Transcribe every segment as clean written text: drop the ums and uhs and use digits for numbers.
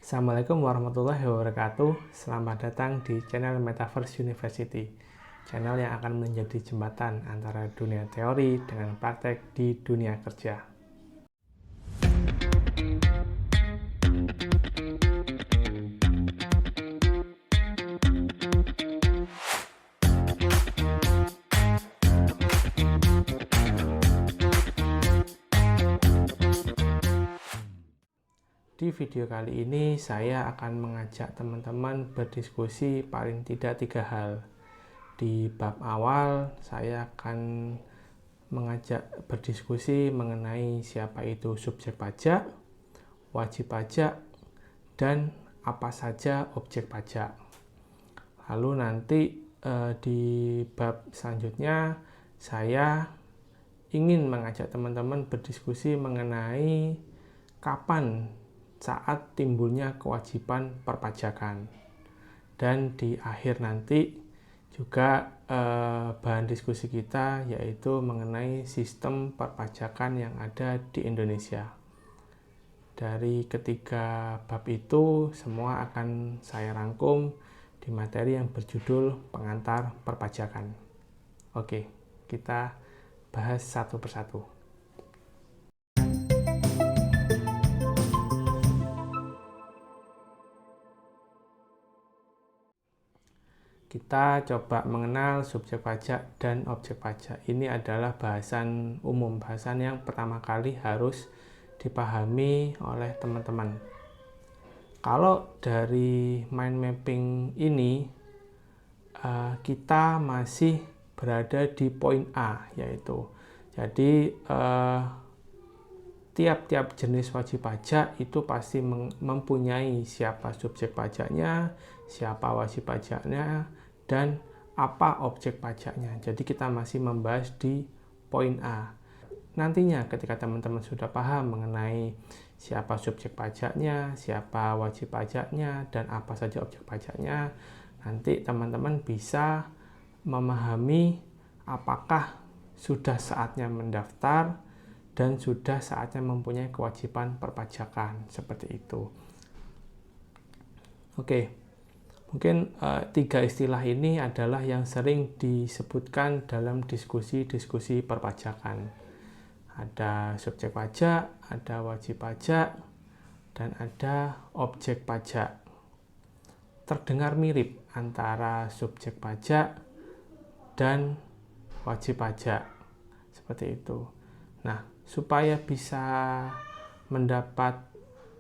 Assalamualaikum warahmatullahi wabarakatuh. Selamat datang di channel Metaverse University, channel yang akan menjadi jembatan antara dunia teori dengan praktek di dunia kerja. Di video kali ini saya akan mengajak teman-teman berdiskusi paling tidak 3 hal. Di bab awal saya akan mengajak berdiskusi mengenai siapa itu subjek pajak, wajib pajak, dan apa saja objek pajak. Lalu nanti di bab selanjutnya saya ingin mengajak teman-teman berdiskusi mengenai kapan saat timbulnya kewajiban perpajakan. Dan di akhir nanti juga bahan diskusi kita yaitu mengenai sistem perpajakan yang ada di Indonesia. Dari ketiga bab itu semua akan saya rangkum di materi yang berjudul pengantar perpajakan. Oke, kita bahas satu persatu. Kita coba mengenal subjek pajak dan objek pajak. Ini adalah bahasan umum, bahasan yang pertama kali harus dipahami oleh teman-teman. Kalau dari mind mapping ini, kita masih berada di poin A, yaitu jadi tiap-tiap jenis wajib pajak itu pasti mempunyai siapa subjek pajaknya, siapa wajib pajaknya, dan apa objek pajaknya. Jadi kita masih membahas di poin A. Nantinya ketika teman-teman sudah paham mengenai siapa subjek pajaknya, siapa wajib pajaknya, dan apa saja objek pajaknya, nanti teman-teman bisa memahami apakah sudah saatnya mendaftar dan sudah saatnya mempunyai kewajiban perpajakan, seperti itu. Oke. Mungkin 3 istilah ini adalah yang sering disebutkan dalam diskusi-diskusi perpajakan. Ada subjek pajak, ada wajib pajak, dan ada objek pajak. Terdengar mirip antara subjek pajak dan wajib pajak, seperti itu. Nah, supaya bisa mendapat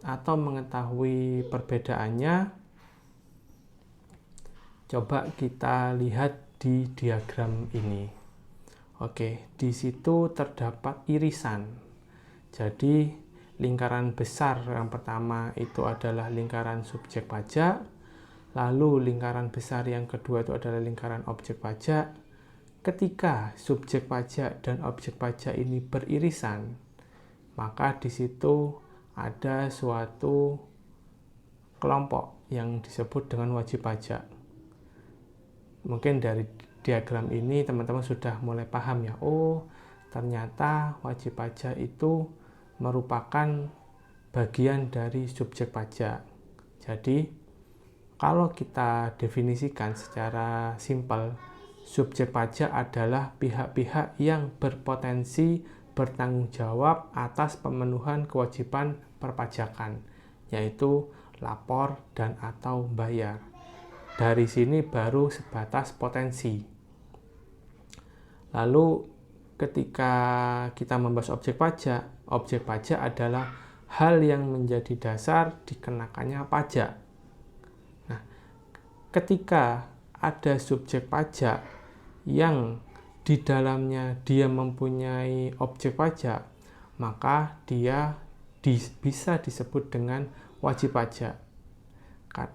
atau mengetahui perbedaannya, coba kita lihat di diagram ini. Oke, di situ terdapat irisan. Jadi, lingkaran besar yang pertama itu adalah lingkaran subjek pajak, lalu lingkaran besar yang kedua itu adalah lingkaran objek pajak. Ketika subjek pajak dan objek pajak ini beririsan, maka di situ ada suatu kelompok yang disebut dengan wajib pajak. Mungkin dari diagram ini teman-teman sudah mulai paham ya, oh ternyata wajib pajak itu merupakan bagian dari subjek pajak. Jadi kalau kita definisikan secara simpel, subjek pajak adalah pihak-pihak yang berpotensi bertanggung jawab atas pemenuhan kewajiban perpajakan, yaitu lapor dan atau bayar. Dari sini baru sebatas potensi. Lalu ketika kita membahas objek pajak adalah hal yang menjadi dasar dikenakannya pajak. Nah, ketika ada subjek pajak yang di dalamnya dia mempunyai objek pajak, maka dia bisa disebut dengan wajib pajak.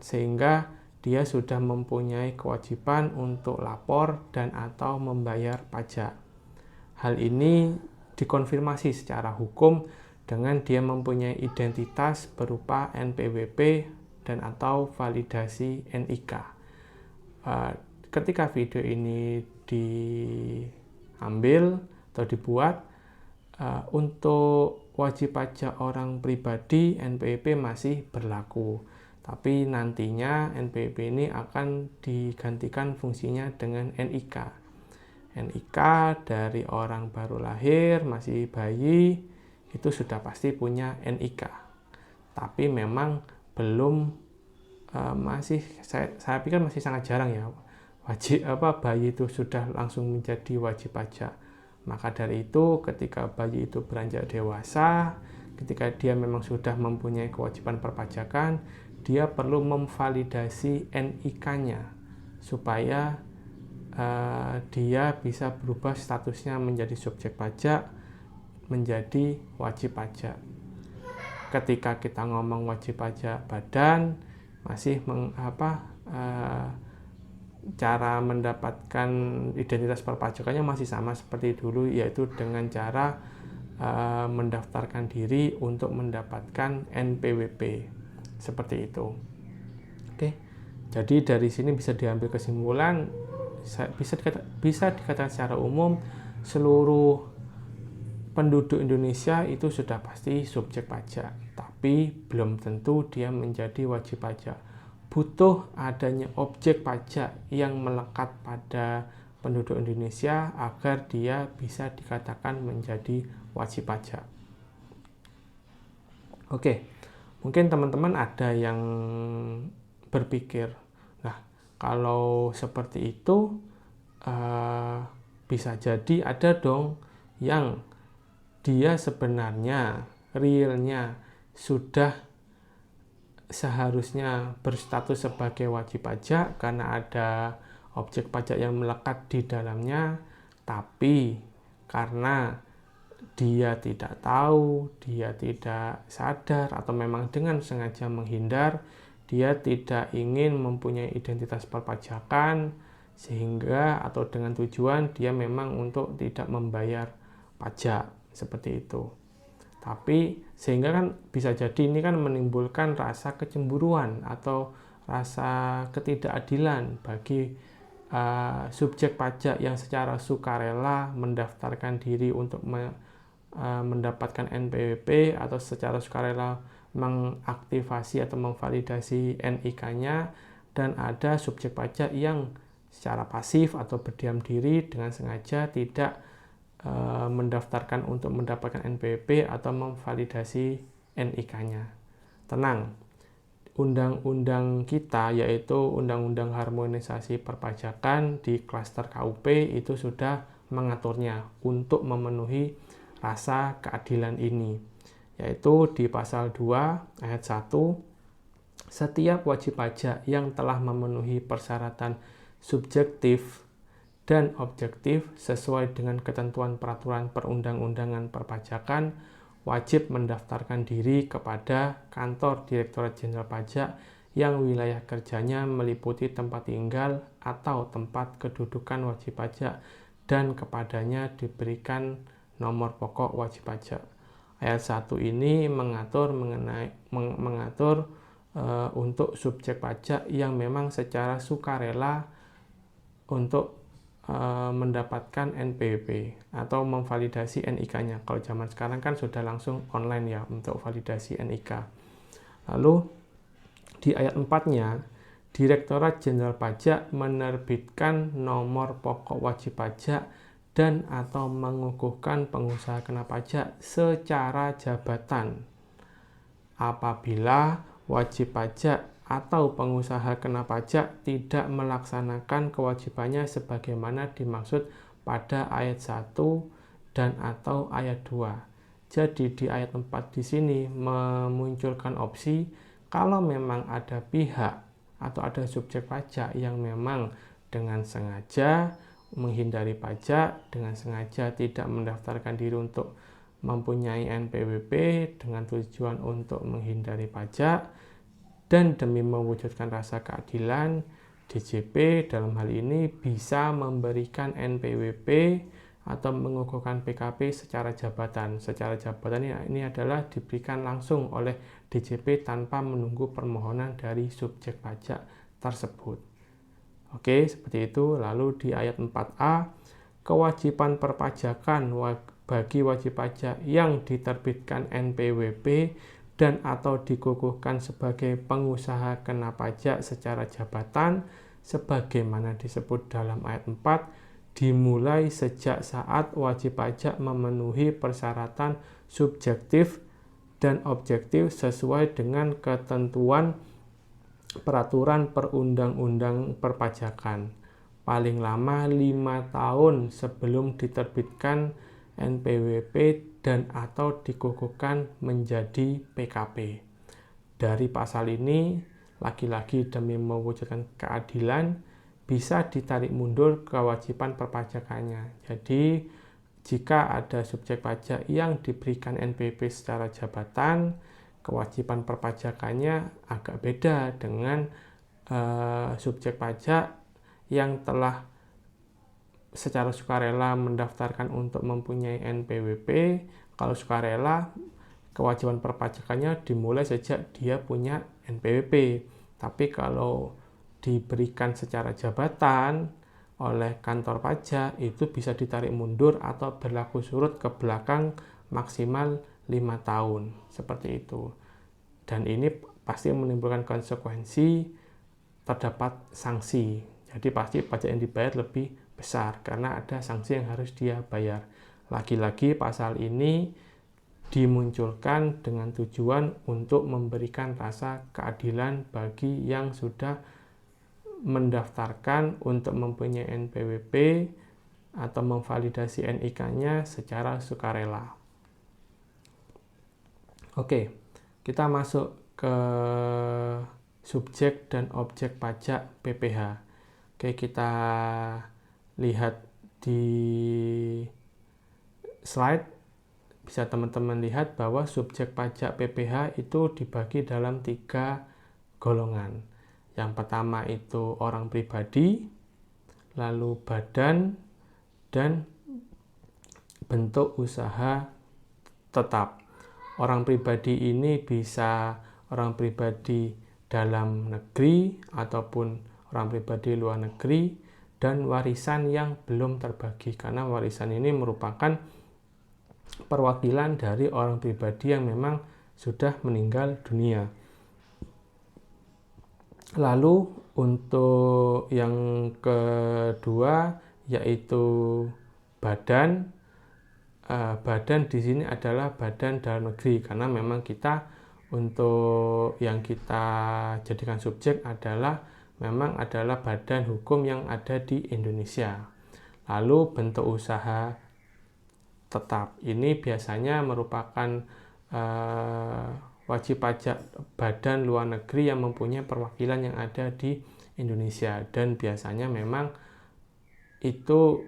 Sehingga dia sudah mempunyai kewajiban untuk lapor dan atau membayar pajak. Hal ini dikonfirmasi secara hukum dengan dia mempunyai identitas berupa NPWP dan atau validasi NIK. Ketika video ini diambil atau dibuat, untuk wajib pajak orang pribadi NPWP masih berlaku, tapi nantinya NPWP ini akan digantikan fungsinya dengan NIK. NIK dari orang baru lahir, masih bayi, itu sudah pasti punya NIK. Tapi memang belum saya pikir masih sangat jarang ya bayi itu sudah langsung menjadi wajib pajak. Maka dari itu ketika bayi itu beranjak dewasa, ketika dia memang sudah mempunyai kewajiban perpajakan, dia perlu memvalidasi NIK-nya supaya dia bisa berubah statusnya menjadi subjek pajak menjadi wajib pajak. Ketika kita ngomong wajib pajak badan, masih cara mendapatkan identitas perpajakannya masih sama seperti dulu, yaitu dengan cara mendaftarkan diri untuk mendapatkan NPWP seperti itu. Oke, jadi dari sini bisa diambil kesimpulan, bisa dikatakan secara umum seluruh penduduk Indonesia itu sudah pasti subjek pajak, tapi belum tentu dia menjadi wajib pajak. Butuh adanya objek pajak yang melekat pada penduduk Indonesia agar dia bisa dikatakan menjadi wajib pajak. Oke, mungkin teman-teman ada yang berpikir, nah kalau seperti itu bisa jadi ada dong yang dia sebenarnya realnya sudah seharusnya berstatus sebagai wajib pajak karena ada objek pajak yang melekat di dalamnya, tapi karena dia tidak tahu, dia tidak sadar, atau memang dengan sengaja menghindar, dia tidak ingin mempunyai identitas perpajakan, sehingga atau dengan tujuan dia memang untuk tidak membayar pajak seperti itu. Tapi sehingga kan bisa jadi ini kan menimbulkan rasa kecemburuan atau rasa ketidakadilan bagi subjek pajak yang secara sukarela mendaftarkan diri untuk mendapatkan NPWP atau secara sukarela mengaktifasi atau memvalidasi NIK-nya, dan ada subjek pajak yang secara pasif atau berdiam diri dengan sengaja tidak mendaftarkan untuk mendapatkan NPWP atau memvalidasi NIK-nya. Tenang, undang-undang kita yaitu Undang-Undang Harmonisasi Perpajakan di klaster KUP itu sudah mengaturnya untuk memenuhi rasa keadilan ini, yaitu di pasal 2 ayat 1, setiap wajib pajak yang telah memenuhi persyaratan subjektif dan objektif sesuai dengan ketentuan peraturan perundang-undangan perpajakan wajib mendaftarkan diri kepada kantor Direktorat Jenderal Pajak yang wilayah kerjanya meliputi tempat tinggal atau tempat kedudukan wajib pajak dan kepadanya diberikan nomor pokok wajib pajak. Ayat 1 ini mengatur untuk subjek pajak yang memang secara sukarela untuk mendapatkan NPWP atau memvalidasi NIK-nya. Kalau zaman sekarang kan sudah langsung online ya untuk validasi NIK. Lalu di ayat 4-nya, Direktorat Jenderal Pajak menerbitkan nomor pokok wajib pajak dan atau mengukuhkan pengusaha kena pajak secara jabatan apabila wajib pajak atau pengusaha kena pajak tidak melaksanakan kewajibannya sebagaimana dimaksud pada ayat 1 dan atau ayat 2. Jadi di ayat 4 di sini memunculkan opsi kalau memang ada pihak atau ada subjek pajak yang memang dengan sengaja menghindari pajak, dengan sengaja tidak mendaftarkan diri untuk mempunyai NPWP dengan tujuan untuk menghindari pajak, dan demi mewujudkan rasa keadilan, DJP dalam hal ini bisa memberikan NPWP atau mengukuhkan PKP secara jabatan. Secara jabatan ini adalah diberikan langsung oleh DJP tanpa menunggu permohonan dari subjek pajak tersebut. Oke, seperti itu. Lalu di ayat 4A, kewajiban perpajakan bagi wajib pajak yang diterbitkan NPWP dan atau dikukuhkan sebagai pengusaha kena pajak secara jabatan sebagaimana disebut dalam ayat 4 dimulai sejak saat wajib pajak memenuhi persyaratan subjektif dan objektif sesuai dengan ketentuan peraturan perundang-undang perpajakan paling lama 5 tahun sebelum diterbitkan NPWP dan atau dikukuhkan menjadi PKP. Dari pasal ini, lagi-lagi demi mewujudkan keadilan, bisa ditarik mundur kewajiban perpajakannya. Jadi, jika ada subjek pajak yang diberikan NPWP secara jabatan, kewajiban perpajakannya agak beda dengan subjek pajak yang telah secara sukarela mendaftarkan untuk mempunyai NPWP. Kalau sukarela, kewajiban perpajakannya dimulai sejak dia punya NPWP. Tapi kalau diberikan secara jabatan oleh kantor pajak, itu bisa ditarik mundur atau berlaku surut ke belakang maksimal 5 tahun. Seperti itu. Dan ini pasti menimbulkan konsekuensi, terdapat sanksi. Jadi pasti pajak yang dibayar lebih besar karena ada sanksi yang harus dia bayar. Lagi-lagi pasal ini dimunculkan dengan tujuan untuk memberikan rasa keadilan bagi yang sudah mendaftarkan untuk mempunyai NPWP atau memvalidasi NIK-nya secara sukarela. Oke, kita masuk ke subjek dan objek pajak PPh. Oke, kita lihat di slide, bisa teman-teman lihat bahwa subjek pajak PPh itu dibagi dalam 3 golongan. Yang pertama itu orang pribadi, lalu badan, dan bentuk usaha tetap. Orang pribadi ini bisa orang pribadi dalam negeri ataupun orang pribadi luar negeri, dan warisan yang belum terbagi, karena warisan ini merupakan perwakilan dari orang pribadi yang memang sudah meninggal dunia. Lalu untuk yang kedua yaitu badan. Badan di sini adalah badan dalam negeri, karena memang kita untuk yang kita jadikan subjek adalah memang adalah badan hukum yang ada di Indonesia. Lalu bentuk usaha tetap. Ini biasanya merupakan wajib pajak badan luar negeri yang mempunyai perwakilan yang ada di Indonesia. Dan biasanya memang itu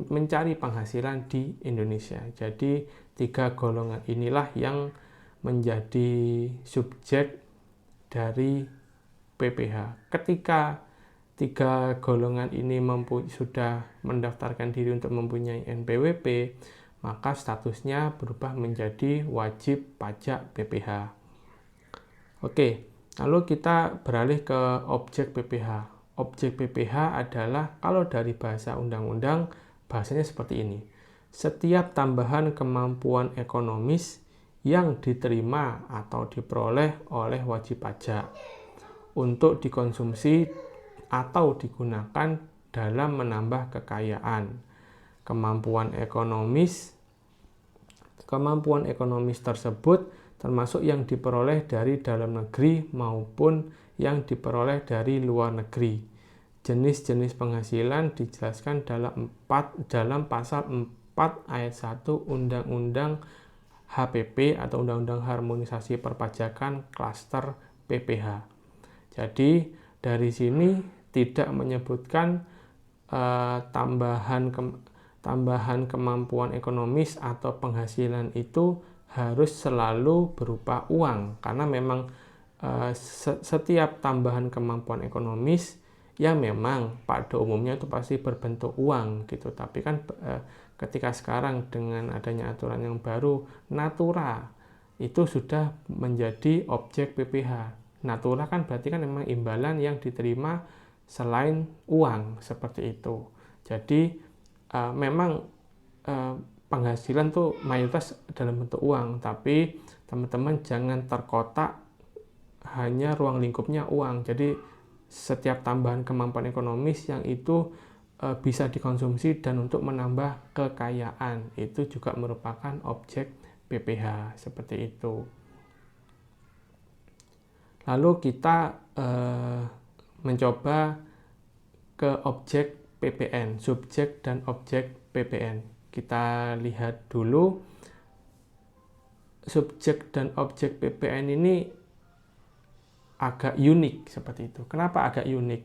mencari penghasilan di Indonesia. Jadi 3 golongan inilah yang menjadi subjek dari PPh. Ketika 3 golongan ini sudah mendaftarkan diri untuk mempunyai NPWP, maka statusnya berubah menjadi wajib pajak PPh. Oke, lalu kita beralih ke objek PPh. Objek PPh adalah, kalau dari bahasa undang-undang, bahasanya seperti ini. Setiap tambahan kemampuan ekonomis yang diterima atau diperoleh oleh wajib pajak untuk dikonsumsi atau digunakan dalam menambah kekayaan. Kemampuan ekonomis tersebut termasuk yang diperoleh dari dalam negeri maupun yang diperoleh dari luar negeri. Jenis-jenis penghasilan dijelaskan dalam pasal 4 ayat 1 Undang-Undang HPP atau Undang-Undang Harmonisasi Perpajakan Klaster PPh. Jadi dari sini tidak menyebutkan tambahan kemampuan ekonomis atau penghasilan itu harus selalu berupa uang, karena memang setiap tambahan kemampuan ekonomis ya memang pada umumnya itu pasti berbentuk uang gitu. Tapi kan ketika sekarang dengan adanya aturan yang baru, natura itu sudah menjadi objek PPh. Natura kan berarti kan memang imbalan yang diterima selain uang, seperti itu. Jadi memang penghasilan tuh mayoritas dalam bentuk uang, tapi teman-teman jangan terkotak hanya ruang lingkupnya uang. Jadi setiap tambahan kemampuan ekonomis yang itu bisa dikonsumsi dan untuk menambah kekayaan, itu juga merupakan objek PPh, seperti itu. Lalu kita mencoba ke objek PPN, subjek dan objek PPN. Kita lihat dulu subjek dan objek PPN ini agak unik seperti itu. Kenapa agak unik?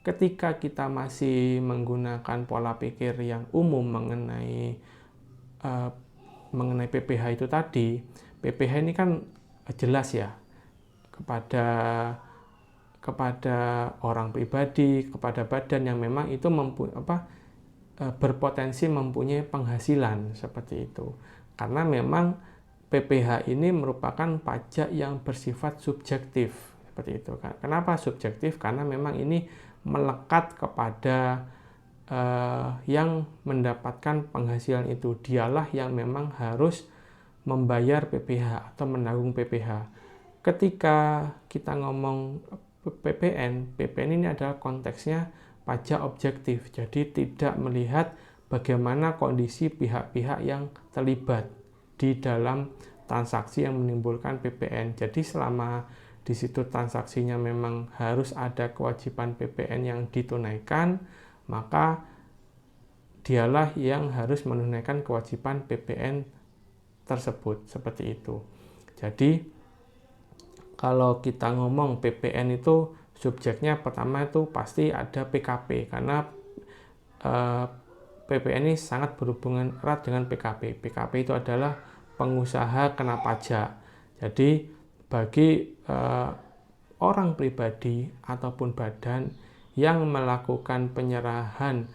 Ketika kita masih menggunakan pola pikir yang umum mengenai PPh itu tadi, PPh ini kan jelas ya kepada orang pribadi, kepada badan yang memang itu berpotensi mempunyai penghasilan seperti itu. Karena memang PPh ini merupakan pajak yang bersifat subjektif seperti itu. Kenapa subjektif? Karena memang ini melekat kepada yang mendapatkan penghasilan itu. Dialah yang memang harus membayar PPh atau menanggung PPh. Ketika kita ngomong PPN ini adalah konteksnya pajak objektif. Jadi tidak melihat bagaimana kondisi pihak-pihak yang terlibat di dalam transaksi yang menimbulkan PPN. Jadi selama di situ transaksinya memang harus ada kewajiban PPN yang ditunaikan, maka dialah yang harus menunaikan kewajiban PPN tersebut, seperti itu. Jadi kalau kita ngomong PPN itu subjeknya pertama itu pasti ada PKP, karena PPN ini sangat berhubungan erat dengan PKP. PKP itu adalah pengusaha kena pajak. Jadi bagi orang pribadi ataupun badan yang melakukan penyerahan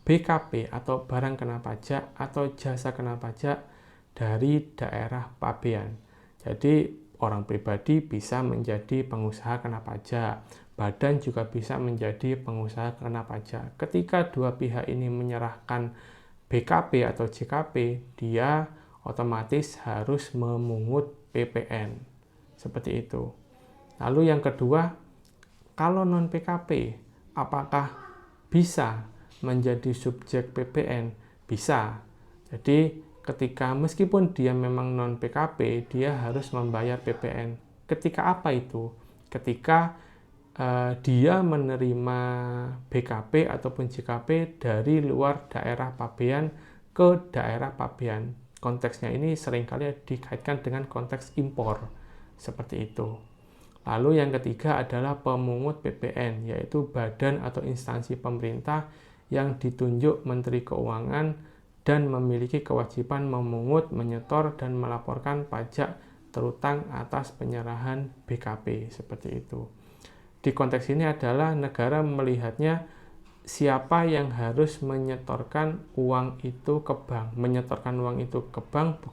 BKP atau barang kena pajak atau jasa kena pajak dari daerah pabean. Jadi orang pribadi bisa menjadi pengusaha kena pajak, badan juga bisa menjadi pengusaha kena pajak. Ketika dua pihak ini menyerahkan BKP atau JKP, dia otomatis harus memungut PPN. Seperti itu. Lalu yang kedua, kalau non PKP, apakah bisa menjadi subjek PPN? Bisa. Jadi ketika meskipun dia memang non PKP, dia harus membayar PPN. Ketika apa itu? Ketika dia menerima BKP ataupun JKP dari luar daerah pabean ke daerah pabean. Konteksnya ini seringkali dikaitkan dengan konteks impor. Seperti itu. Lalu yang ketiga adalah pemungut PPN, yaitu badan atau instansi pemerintah yang ditunjuk Menteri Keuangan dan memiliki kewajiban memungut, menyetor, dan melaporkan pajak terutang atas penyerahan BKP. Seperti itu. Di konteks ini adalah negara melihatnya siapa yang harus menyetorkan uang itu ke bank. Menyetorkan uang itu ke bank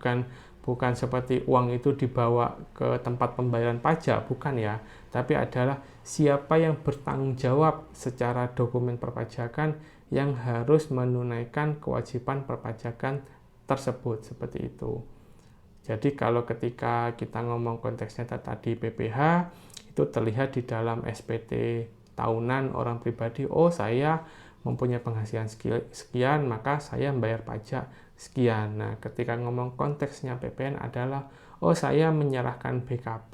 bukan seperti uang itu dibawa ke tempat pembayaran pajak, bukan ya, tapi adalah siapa yang bertanggung jawab secara dokumen perpajakan yang harus menunaikan kewajiban perpajakan tersebut, seperti itu. Jadi kalau ketika kita ngomong konteksnya tadi PPh, itu terlihat di dalam SPT tahunan orang pribadi, oh saya mempunyai penghasilan sekian, maka saya membayar pajak sekian. Nah, ketika ngomong konteksnya PPN adalah, oh saya menyerahkan BKP,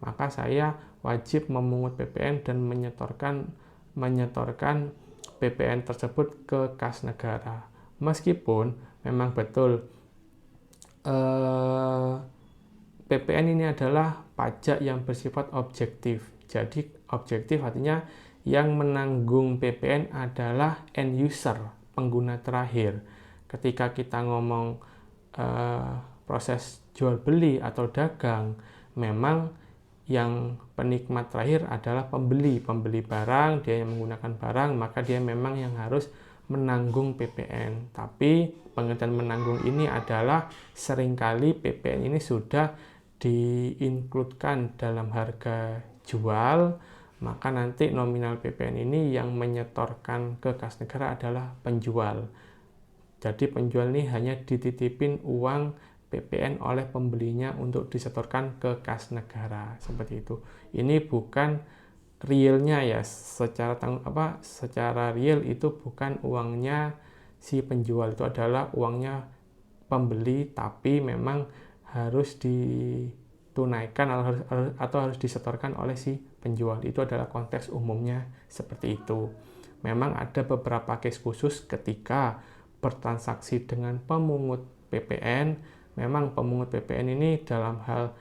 maka saya wajib memungut PPN dan menyetorkan PPN tersebut ke kas negara. Meskipun memang betul PPN ini adalah pajak yang bersifat objektif. Jadi objektif artinya yang menanggung PPN adalah end user, pengguna terakhir. Ketika kita ngomong proses jual beli atau dagang, memang yang penikmat terakhir adalah pembeli barang, dia yang menggunakan barang, maka dia memang yang harus menanggung PPN. Tapi pengertian menanggung ini adalah seringkali PPN ini sudah diinkludkan dalam harga jual, maka nanti nominal PPN ini yang menyetorkan ke kas negara adalah penjual. Jadi penjual ini hanya dititipin uang PPN oleh pembelinya untuk disetorkan ke kas negara, seperti itu. Ini bukan realnya ya, secara real itu bukan uangnya si penjual, itu adalah uangnya pembeli, tapi memang harus ditunaikan atau harus disetorkan oleh si penjual. Itu adalah konteks umumnya seperti itu. Memang ada beberapa case khusus ketika bertransaksi dengan pemungut PPN. Memang pemungut PPN ini dalam hal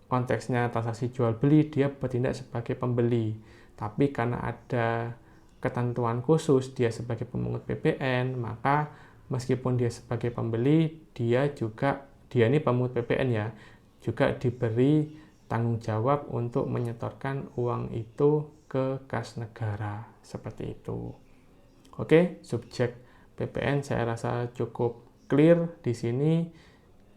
konteksnya transaksi jual beli, dia bertindak sebagai pembeli. Tapi karena ada ketentuan khusus dia sebagai pemungut PPN, maka meskipun dia sebagai pembeli, dia ini pemungut PPN ya, juga diberi tanggung jawab untuk menyetorkan uang itu ke kas negara, seperti itu. Oke, subjek PPN saya rasa cukup clear di sini.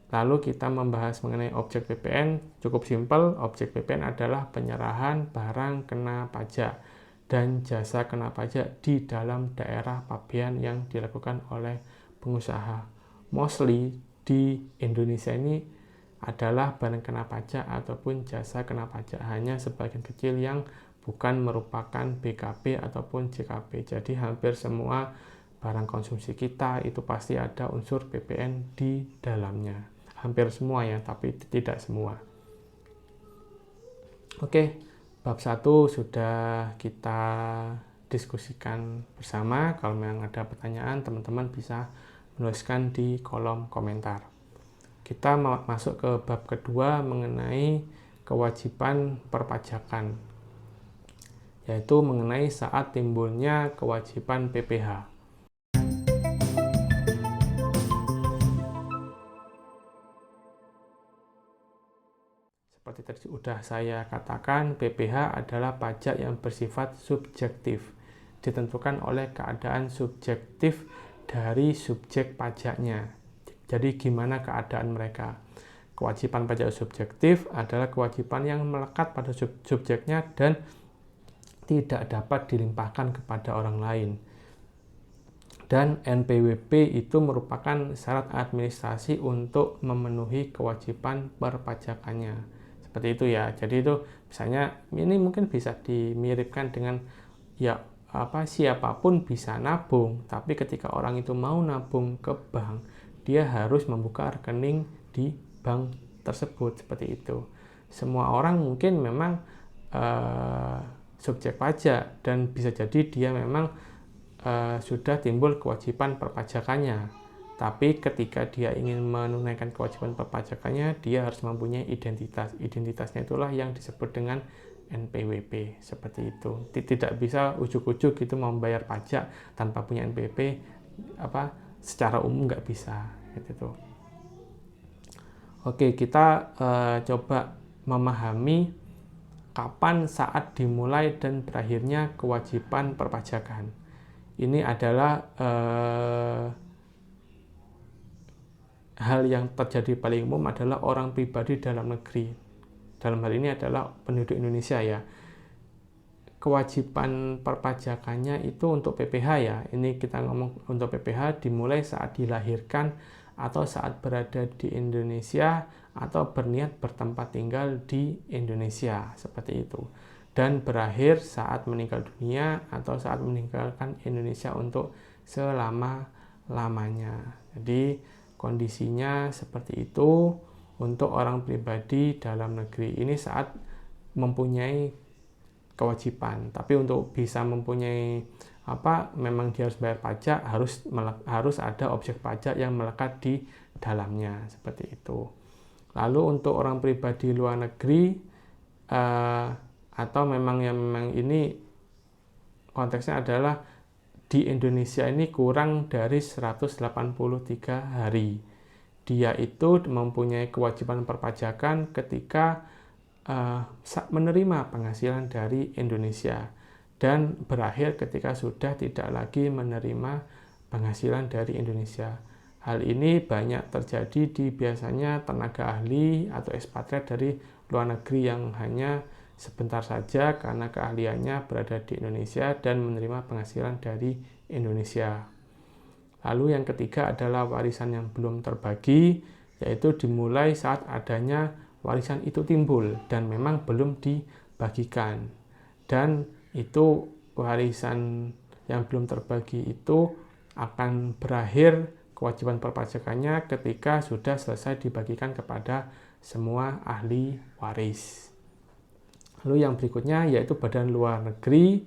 Lalu kita membahas mengenai objek PPN, cukup simpel. Objek PPN adalah penyerahan barang kena pajak dan jasa kena pajak di dalam daerah pabean yang dilakukan oleh pengusaha. Mostly di Indonesia ini adalah barang kena pajak ataupun jasa kena pajak, hanya sebagian kecil yang bukan merupakan BKB ataupun JKB. Jadi hampir semua barang konsumsi kita itu pasti ada unsur PPN di dalamnya. Hampir semua ya, tapi tidak semua. Oke, bab 1 sudah kita diskusikan bersama. Kalau memang ada pertanyaan, teman-teman bisa menuliskan di kolom komentar. Kita masuk ke bab kedua mengenai kewajiban perpajakan, yaitu mengenai saat timbulnya kewajiban PPh. Seperti tadi sudah saya katakan, PPh adalah pajak yang bersifat subjektif, ditentukan oleh keadaan subjektif dari subjek pajaknya. Jadi gimana keadaan mereka? Kewajiban pajak subjektif adalah kewajiban yang melekat pada subjeknya dan tidak dapat dilimpahkan kepada orang lain. Dan NPWP itu merupakan syarat administrasi untuk memenuhi kewajiban perpajakannya. Seperti itu ya. Jadi itu misalnya ini mungkin bisa dimiripkan dengan siapapun bisa nabung, tapi ketika orang itu mau nabung ke bank, dia harus membuka rekening di bank tersebut, seperti itu. Semua orang mungkin memang subjek pajak dan bisa jadi dia memang sudah timbul kewajiban perpajakannya. Tapi ketika dia ingin menunaikan kewajiban perpajakannya, dia harus mempunyai identitas. Identitasnya itulah yang disebut dengan NPWP, seperti itu. Tidak bisa ujuk-ujuk gitu membayar pajak tanpa punya NPWP, secara umum nggak bisa gitu. Oke, kita coba memahami kapan saat dimulai dan berakhirnya kewajiban perpajakan. Ini adalah hal yang terjadi paling umum adalah orang pribadi dalam negeri. Dalam hal ini adalah penduduk Indonesia ya. Kewajiban perpajakannya itu untuk PPh ya. Ini kita ngomong untuk PPh dimulai saat dilahirkan atau saat berada di Indonesia atau berniat bertempat tinggal di Indonesia, seperti itu. Dan berakhir saat meninggal dunia atau saat meninggalkan Indonesia untuk selama-lamanya. Jadi kondisinya seperti itu untuk orang pribadi dalam negeri. Ini saat mempunyai kewajiban, tapi untuk bisa mempunyai memang dia harus bayar pajak, harus ada objek pajak yang melekat di dalamnya, seperti itu. Lalu untuk orang pribadi luar negeri atau memang ini konteksnya adalah di Indonesia ini kurang dari 183 hari. Dia itu mempunyai kewajiban perpajakan ketika menerima penghasilan dari Indonesia dan berakhir ketika sudah tidak lagi menerima penghasilan dari Indonesia. Hal ini banyak terjadi di biasanya tenaga ahli atau ekspatriat dari luar negeri yang hanya sebentar saja karena keahliannya berada di Indonesia dan menerima penghasilan dari Indonesia. Lalu yang ketiga adalah warisan yang belum terbagi, yaitu dimulai saat adanya warisan itu timbul dan memang belum dibagikan. Dan itu warisan yang belum terbagi itu akan berakhir kewajiban perpajakannya ketika sudah selesai dibagikan kepada semua ahli waris. Lalu yang berikutnya yaitu badan luar negeri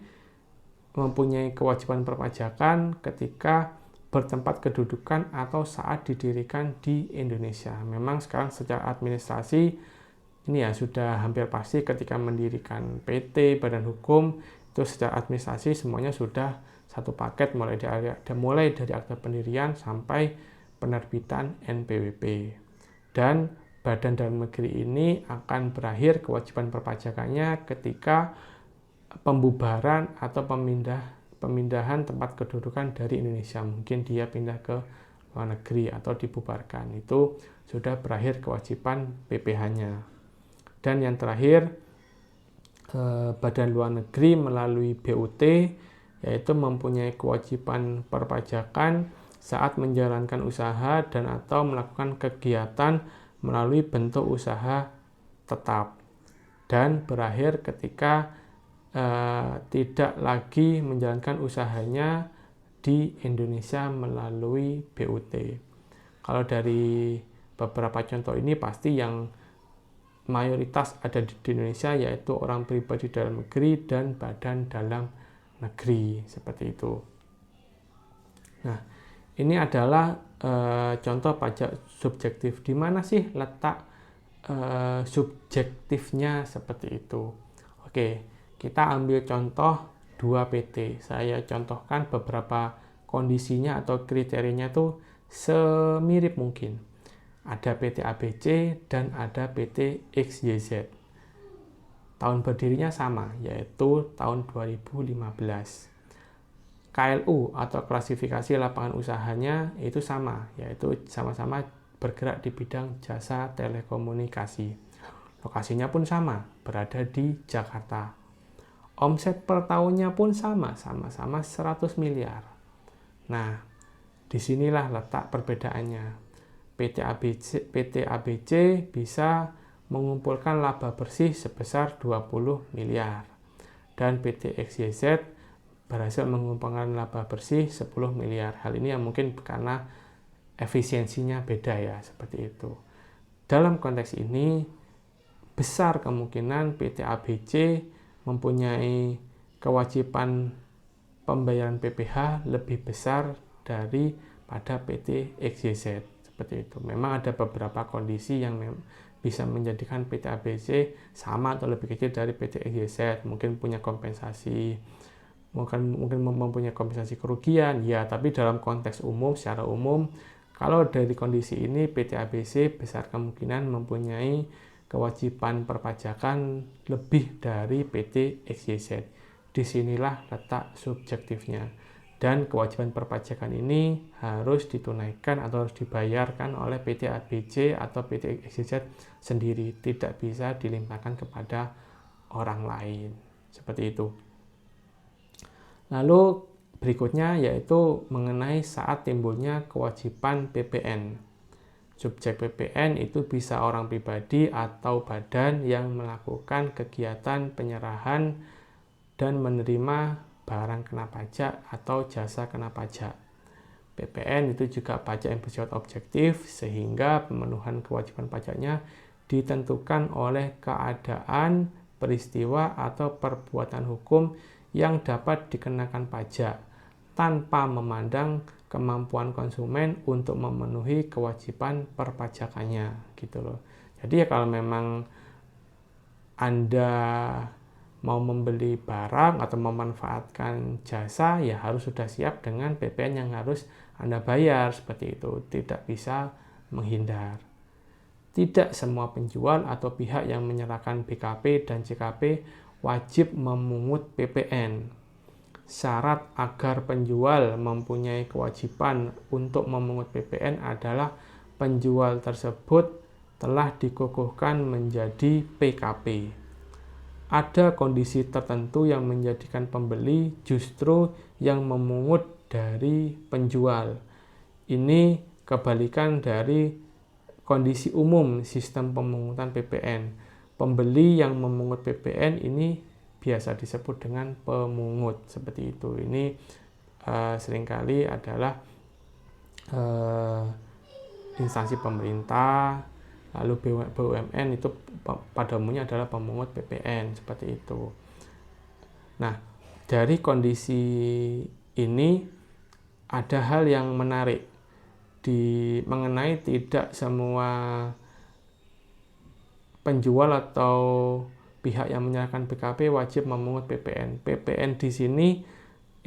mempunyai kewajiban perpajakan ketika bertempat kedudukan atau saat didirikan di Indonesia. Memang sekarang secara administrasi ini ya sudah hampir pasti ketika mendirikan PT, badan hukum, itu secara administrasi semuanya sudah satu paket mulai dari akta pendirian sampai penerbitan NPWP. Dan badan dalam negeri ini akan berakhir kewajiban perpajakannya ketika pembubaran atau pemindahan tempat kedudukan dari Indonesia. Mungkin dia pindah ke luar negeri atau dibubarkan. Itu sudah berakhir kewajiban PPh-nya. Dan yang terakhir, badan luar negeri melalui BUT, yaitu mempunyai kewajiban perpajakan saat menjalankan usaha dan atau melakukan kegiatan melalui bentuk usaha tetap. Dan berakhir ketika tidak lagi menjalankan usahanya di Indonesia melalui BUT. Kalau dari beberapa contoh ini pasti yang mayoritas ada di Indonesia yaitu orang pribadi dalam negeri dan badan dalam negeri, seperti itu. Nah, ini adalah contoh pajak subjektif. Di mana sih letak subjektifnya seperti itu? Oke, kita ambil contoh 2 PT. Saya contohkan beberapa kondisinya atau kriterianya tuh semirip mungkin. Ada PT ABC dan ada PT XYZ. Tahun berdirinya sama, yaitu tahun 2015. KLU atau klasifikasi lapangan usahanya itu sama, yaitu sama-sama bergerak di bidang jasa telekomunikasi. Lokasinya pun sama, berada di Jakarta. Omset per tahunnya pun sama-sama 100 miliar. Nah, disinilah letak perbedaannya. PT ABC bisa mengumpulkan laba bersih sebesar 20 miliar. Dan PT XYZ berhasil mengumpulkan laba bersih 10 miliar. Hal ini yang mungkin karena efisiensinya beda ya, seperti itu. Dalam konteks ini, besar kemungkinan PT ABC mempunyai kewajiban pembayaran PPh lebih besar daripada PT XYZ, seperti itu. Memang ada beberapa kondisi yang bisa menjadikan PT ABC sama atau lebih kecil dari PT XYZ, mungkin punya kompensasi, mungkin mempunyai kompensasi kerugian, ya, tapi dalam konteks umum, secara umum, kalau dari kondisi ini PT ABC besar kemungkinan mempunyai kewajiban perpajakan lebih dari PT XYZ. Disinilah letak subjektifnya. Dan kewajiban perpajakan ini harus ditunaikan atau harus dibayarkan oleh PT ABC atau PT XYZ sendiri. Tidak bisa dilimpahkan kepada orang lain. Seperti itu. Lalu berikutnya yaitu mengenai saat timbulnya kewajiban PPN. Subjek PPN itu bisa orang pribadi atau badan yang melakukan kegiatan penyerahan dan menerima barang kena pajak atau jasa kena pajak. PPN itu juga pajak yang bersifat objektif sehingga pemenuhan kewajiban pajaknya ditentukan oleh keadaan, peristiwa, atau perbuatan hukum yang dapat dikenakan pajak tanpa memandang kemampuan konsumen untuk memenuhi kewajiban perpajakannya, gitu loh. Jadi ya kalau memang Anda mau membeli barang atau memanfaatkan jasa, ya harus sudah siap dengan PPN yang harus Anda bayar, seperti itu. Tidak bisa menghindar. Tidak semua penjual atau pihak yang menyerahkan BKP dan JKP wajib memungut PPN. Syarat agar penjual mempunyai kewajiban untuk memungut PPN adalah penjual tersebut telah dikukuhkan menjadi PKP. Ada kondisi tertentu yang menjadikan pembeli justru yang memungut dari penjual. Ini kebalikan dari kondisi umum sistem pemungutan PPN. Pembeli yang memungut PPN ini biasa disebut dengan pemungut, seperti itu. Ini seringkali adalah instansi pemerintah, lalu BUMN itu pada umumnya adalah pemungut PPN, seperti itu. Nah, dari kondisi ini ada hal yang menarik mengenai tidak semua penjual atau pihak yang menyerahkan BKP wajib memungut PPN. PPN di sini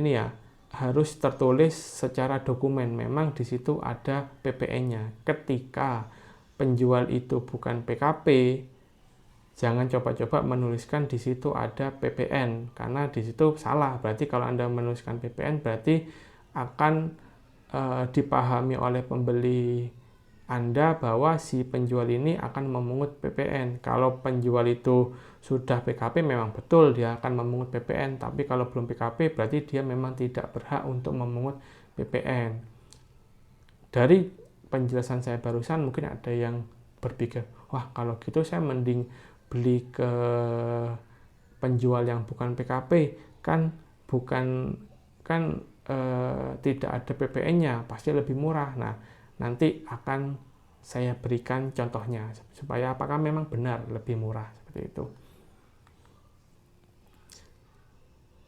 ini ya harus tertulis secara dokumen. Memang di situ ada PPN-nya. Ketika penjual itu bukan PKP, jangan coba-coba menuliskan di situ ada PPN, karena di situ salah. Berarti kalau Anda menuliskan PPN berarti akan dipahami oleh pembeli Anda bahwa si penjual ini akan memungut PPN. Kalau penjual itu sudah PKP memang betul dia akan memungut PPN, tapi kalau belum PKP berarti dia memang tidak berhak untuk memungut PPN. Dari penjelasan saya barusan mungkin ada yang berpikir, wah kalau gitu saya mending beli ke penjual yang bukan PKP, kan tidak ada PPN-nya, pasti lebih murah. Nah, nanti akan saya berikan contohnya supaya apakah memang benar lebih murah, seperti itu.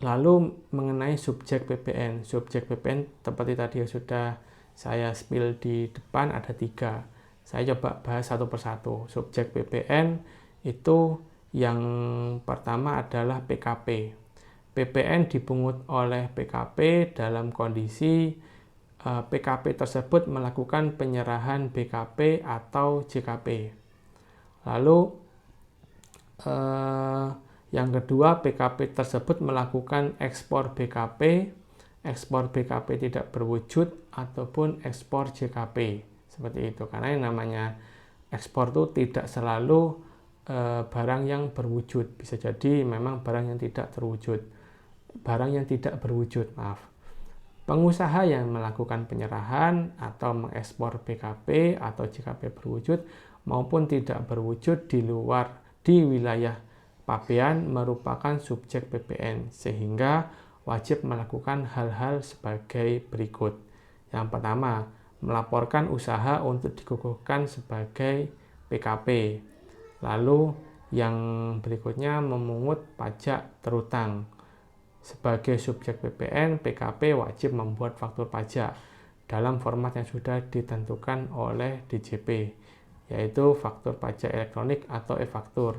Lalu mengenai subjek PPN. Subjek PPN seperti tadi yang sudah saya spill di depan ada 3. Saya coba bahas satu persatu. Subjek PPN itu yang pertama adalah PKP. PPN dipungut oleh PKP dalam kondisi PKP tersebut melakukan penyerahan BKP atau JKP. Lalu yang kedua, PKP tersebut melakukan ekspor BKP tidak berwujud ataupun ekspor JKP, seperti itu. Karena yang namanya ekspor itu tidak selalu barang yang berwujud, bisa jadi memang barang yang tidak terwujud. Barang yang tidak berwujud, pengusaha yang melakukan penyerahan atau mengekspor BKP atau JKP berwujud maupun tidak berwujud di wilayah pabean merupakan subjek PPN, sehingga wajib melakukan hal-hal sebagai berikut. Yang pertama, melaporkan usaha untuk dikukuhkan sebagai PKP. Lalu yang berikutnya memungut pajak terutang. Sebagai subjek PPN, PKP wajib membuat faktur pajak dalam format yang sudah ditentukan oleh DJP, yaitu faktur pajak elektronik atau e-faktur,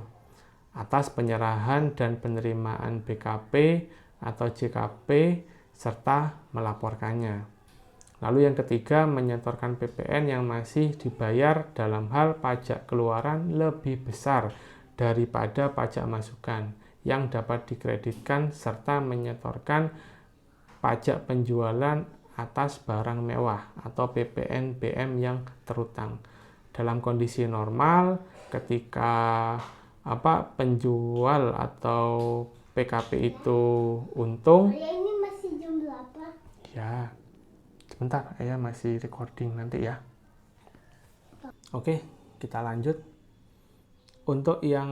atas penyerahan dan penerimaan BKP atau JKP serta melaporkannya. Lalu yang ketiga, menyetorkan PPN yang masih dibayar dalam hal pajak keluaran lebih besar daripada pajak masukan yang dapat dikreditkan serta menyetorkan pajak penjualan atas barang mewah atau PPN BM yang terutang. Dalam kondisi normal, ketika penjual atau PKP itu untung. Ini masih jam berapa? Ya, sebentar, Ayah masih recording nanti ya. Oke, kita lanjut. Untuk yang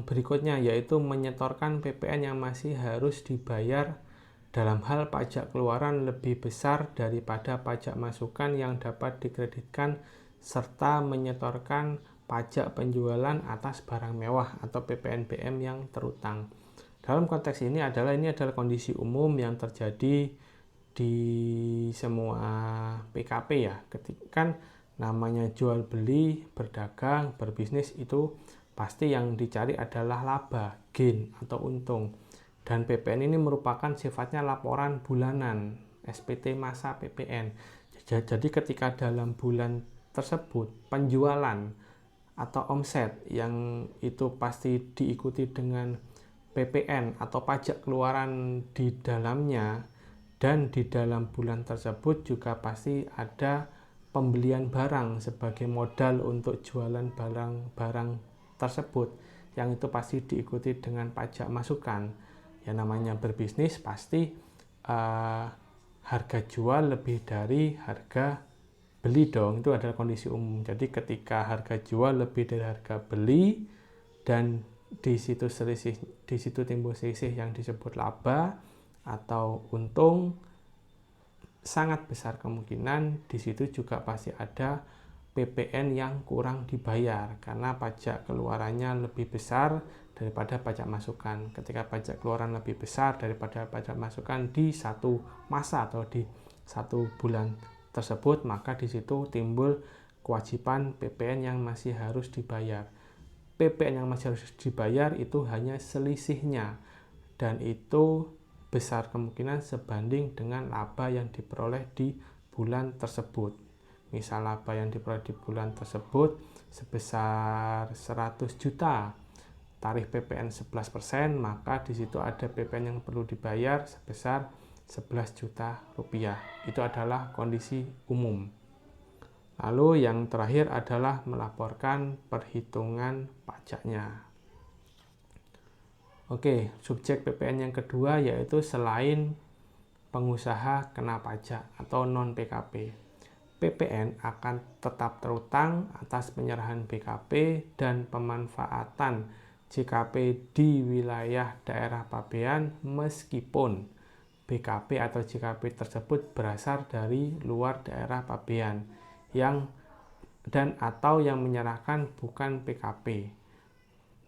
berikutnya yaitu menyetorkan PPN yang masih harus dibayar dalam hal pajak keluaran lebih besar daripada pajak masukan yang dapat dikreditkan serta menyetorkan pajak penjualan atas barang mewah atau PPN BM yang terutang. Dalam konteks ini adalah kondisi umum yang terjadi di semua PKP ya. Ketika namanya jual beli, berdagang, berbisnis itu pasti yang dicari adalah laba, gain atau untung. Dan PPN ini merupakan sifatnya laporan bulanan, SPT masa PPN. Jadi ketika dalam bulan tersebut penjualan atau omset yang itu pasti diikuti dengan PPN atau pajak keluaran di dalamnya, dan di dalam bulan tersebut juga pasti ada pembelian barang sebagai modal untuk jualan barang-barang tersebut yang itu pasti diikuti dengan pajak masukan. Yang namanya berbisnis pasti harga jual lebih dari harga beli dong, itu adalah kondisi umum. Jadi ketika harga jual lebih dari harga beli dan di situ timbul selisih yang disebut laba atau untung, sangat besar kemungkinan di situ juga pasti ada PPN yang kurang dibayar karena pajak keluarannya lebih besar daripada pajak masukan. Ketika pajak keluaran lebih besar daripada pajak masukan di satu masa atau di satu bulan tersebut, maka di situ timbul kewajiban PPN yang masih harus dibayar. PPN yang masih harus dibayar itu hanya selisihnya, dan itu besar kemungkinan sebanding dengan laba yang diperoleh di bulan tersebut. Misal laba yang diperoleh di bulan tersebut sebesar 100 juta, tarif PPN 11%, maka di situ ada PPN yang perlu dibayar sebesar 11 juta rupiah. Itu adalah kondisi umum. Lalu yang terakhir adalah melaporkan perhitungan pajaknya. Oke, subjek PPN yang kedua yaitu selain pengusaha kena pajak atau non-PKP. PPN akan tetap terutang atas penyerahan BKP dan pemanfaatan JKP di wilayah daerah pabean meskipun BKP atau JKP tersebut berasal dari luar daerah pabean atau yang menyerahkan bukan PKP.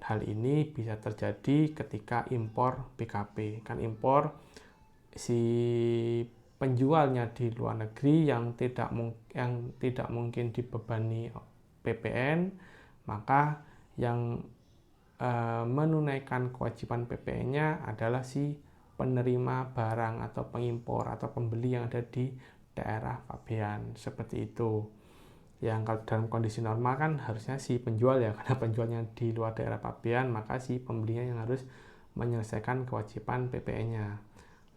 Hal ini bisa terjadi ketika impor BKP. Kan impor si penjualnya di luar negeri yang tidak mungkin dibebani PPN, maka yang menunaikan kewajiban PPN-nya adalah si penerima barang atau pengimpor atau pembeli yang ada di daerah pabean, seperti itu. Yang kalau dalam kondisi normal kan harusnya si penjual ya, karena penjualnya di luar daerah pabean, maka si pembelinya yang harus menyelesaikan kewajiban PPN-nya.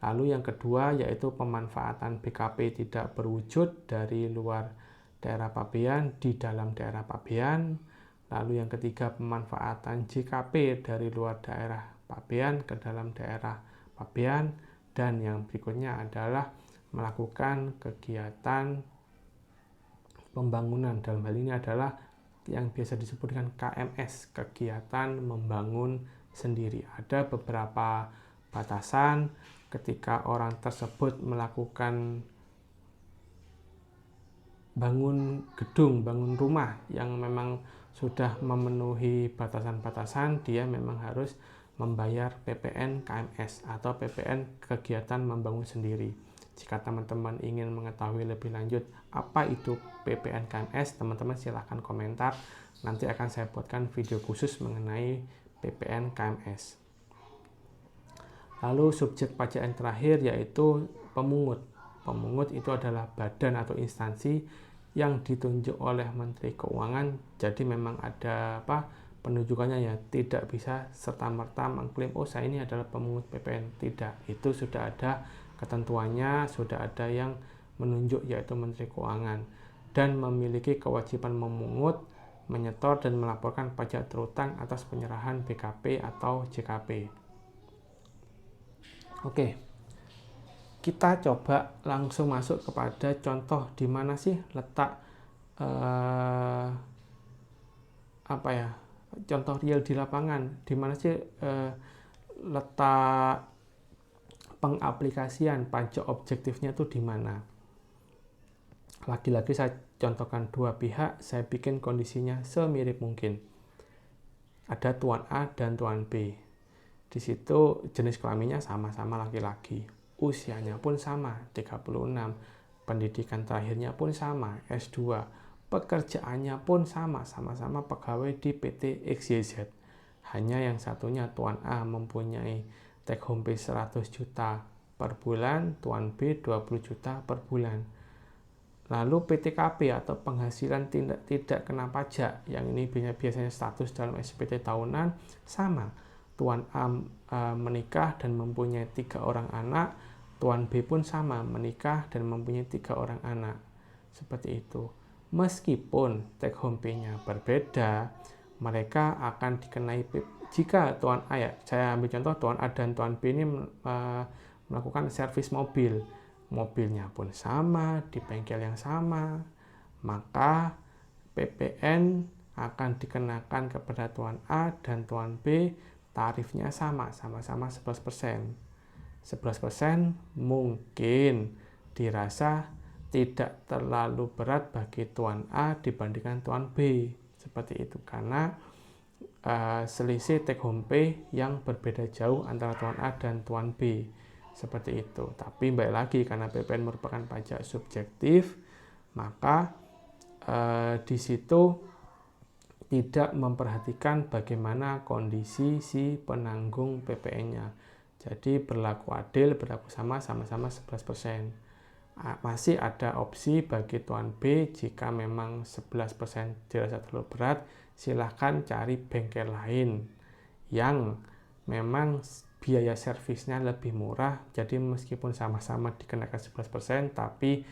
Lalu yang kedua yaitu pemanfaatan BKP tidak berwujud dari luar daerah pabean di dalam daerah pabean. Lalu yang ketiga pemanfaatan JKP dari luar daerah pabean ke dalam daerah pabean. Dan yang berikutnya adalah melakukan kegiatan pembangunan. Dalam hal ini adalah yang biasa disebut dengan KMS, kegiatan membangun sendiri. Ada beberapa batasan ketika orang tersebut melakukan bangun gedung, bangun rumah yang memang sudah memenuhi batasan-batasan, dia memang harus membayar PPN KMS atau PPN kegiatan membangun sendiri. Jika teman-teman ingin mengetahui lebih lanjut apa itu PPN KMS, teman-teman silahkan komentar. Nanti akan saya buatkan video khusus mengenai PPN KMS. Lalu subjek pajak yang terakhir yaitu pemungut. Pemungut itu adalah badan atau instansi yang ditunjuk oleh Menteri Keuangan. Jadi memang ada penunjukannya ya, tidak bisa serta-merta mengklaim saya ini adalah pemungut PPN. Tidak, itu sudah ada ketentuannya, sudah ada yang menunjuk yaitu Menteri Keuangan, dan memiliki kewajiban memungut, menyetor dan melaporkan pajak terutang atas penyerahan BKP atau JKP. Oke, kita coba langsung masuk kepada contoh di mana sih letak contoh real di lapangan, di mana sih letak pengaplikasian pajak objektifnya itu di mana. Lagi-lagi saya contohkan dua pihak, saya bikin kondisinya semirip mungkin. Ada tuan A dan tuan B. Di situ jenis kelaminnya sama-sama laki-laki. Usianya pun sama, 36. Pendidikan terakhirnya pun sama, S2. Pekerjaannya pun sama-sama pegawai di PT XYZ. Hanya yang satunya tuan A mempunyai take home pay 100 juta per bulan, tuan B 20 juta per bulan. Lalu PTKP atau penghasilan tidak kena pajak, yang ini biasanya status dalam SPT tahunan, sama. Tuan A menikah dan mempunyai 3 orang anak, tuan B pun sama, menikah dan mempunyai 3 orang anak. Seperti itu. Meskipun take home pay-nya berbeda, mereka akan dikenai jika tuan A, ya saya ambil contoh tuan A dan tuan B ini melakukan servis mobil. Mobilnya pun sama, di bengkel yang sama, maka PPN akan dikenakan kepada tuan A dan tuan B, tarifnya sama-sama 11%. 11% mungkin dirasa tidak terlalu berat bagi tuan A dibandingkan tuan B, seperti itu, karena selisih take home pay yang berbeda jauh antara tuan A dan tuan B, seperti itu. Tapi balik lagi, karena PPN merupakan pajak subjektif, maka di situ tidak memperhatikan bagaimana kondisi si penanggung PPN-nya. Jadi berlaku adil, berlaku sama-sama 11%. Masih ada opsi bagi tuan B, jika memang 11% dirasa terlalu berat, silahkan cari bengkel lain yang memang biaya servisnya lebih murah. Jadi meskipun sama-sama dikenakan 11%, tapi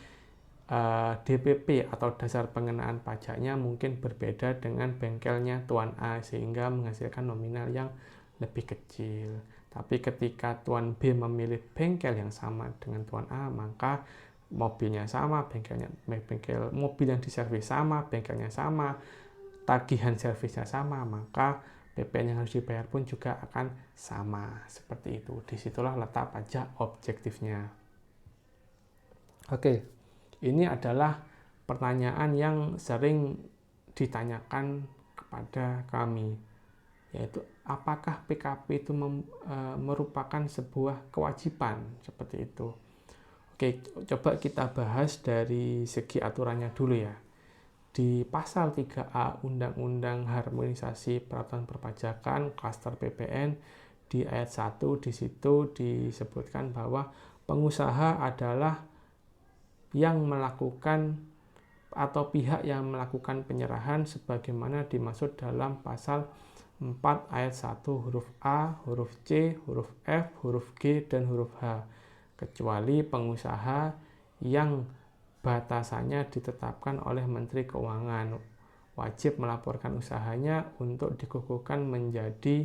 DPP atau dasar pengenaan pajaknya mungkin berbeda dengan bengkelnya tuan A, sehingga menghasilkan nominal yang lebih kecil. Tapi ketika tuan B memilih bengkel yang sama dengan tuan A, maka mobilnya sama, mobil yang diservis sama, bengkelnya sama, tagihan servisnya sama, maka PPN yang harus dibayar pun juga akan sama, seperti itu. Disitulah letak pajak objektifnya. Oke. Ini adalah pertanyaan yang sering ditanyakan kepada kami, yaitu apakah PKP itu merupakan sebuah kewajiban, seperti itu. Oke, coba kita bahas dari segi aturannya dulu ya. Di pasal 3A Undang-Undang Harmonisasi Peraturan Perpajakan Klaster PPN, di ayat 1 di situ disebutkan bahwa pengusaha adalah yang melakukan atau pihak yang melakukan penyerahan sebagaimana dimaksud dalam pasal 4 ayat 1 huruf A, huruf C, huruf F, huruf G, dan huruf H, kecuali pengusaha yang batasannya ditetapkan oleh Menteri Keuangan, wajib melaporkan usahanya untuk dikukuhkan menjadi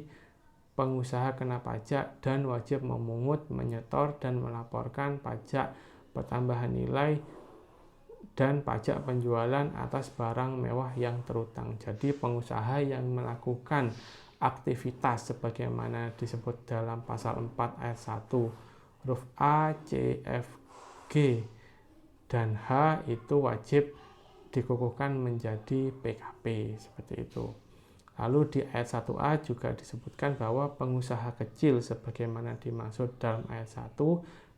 pengusaha kena pajak dan wajib memungut, menyetor, dan melaporkan pajak pertambahan nilai dan pajak penjualan atas barang mewah yang terutang. Jadi pengusaha yang melakukan aktivitas sebagaimana disebut dalam pasal 4 ayat 1 huruf A, C, F, G, dan H itu wajib dikukuhkan menjadi PKP, seperti itu. Lalu di ayat 1A juga disebutkan bahwa pengusaha kecil sebagaimana dimaksud dalam ayat 1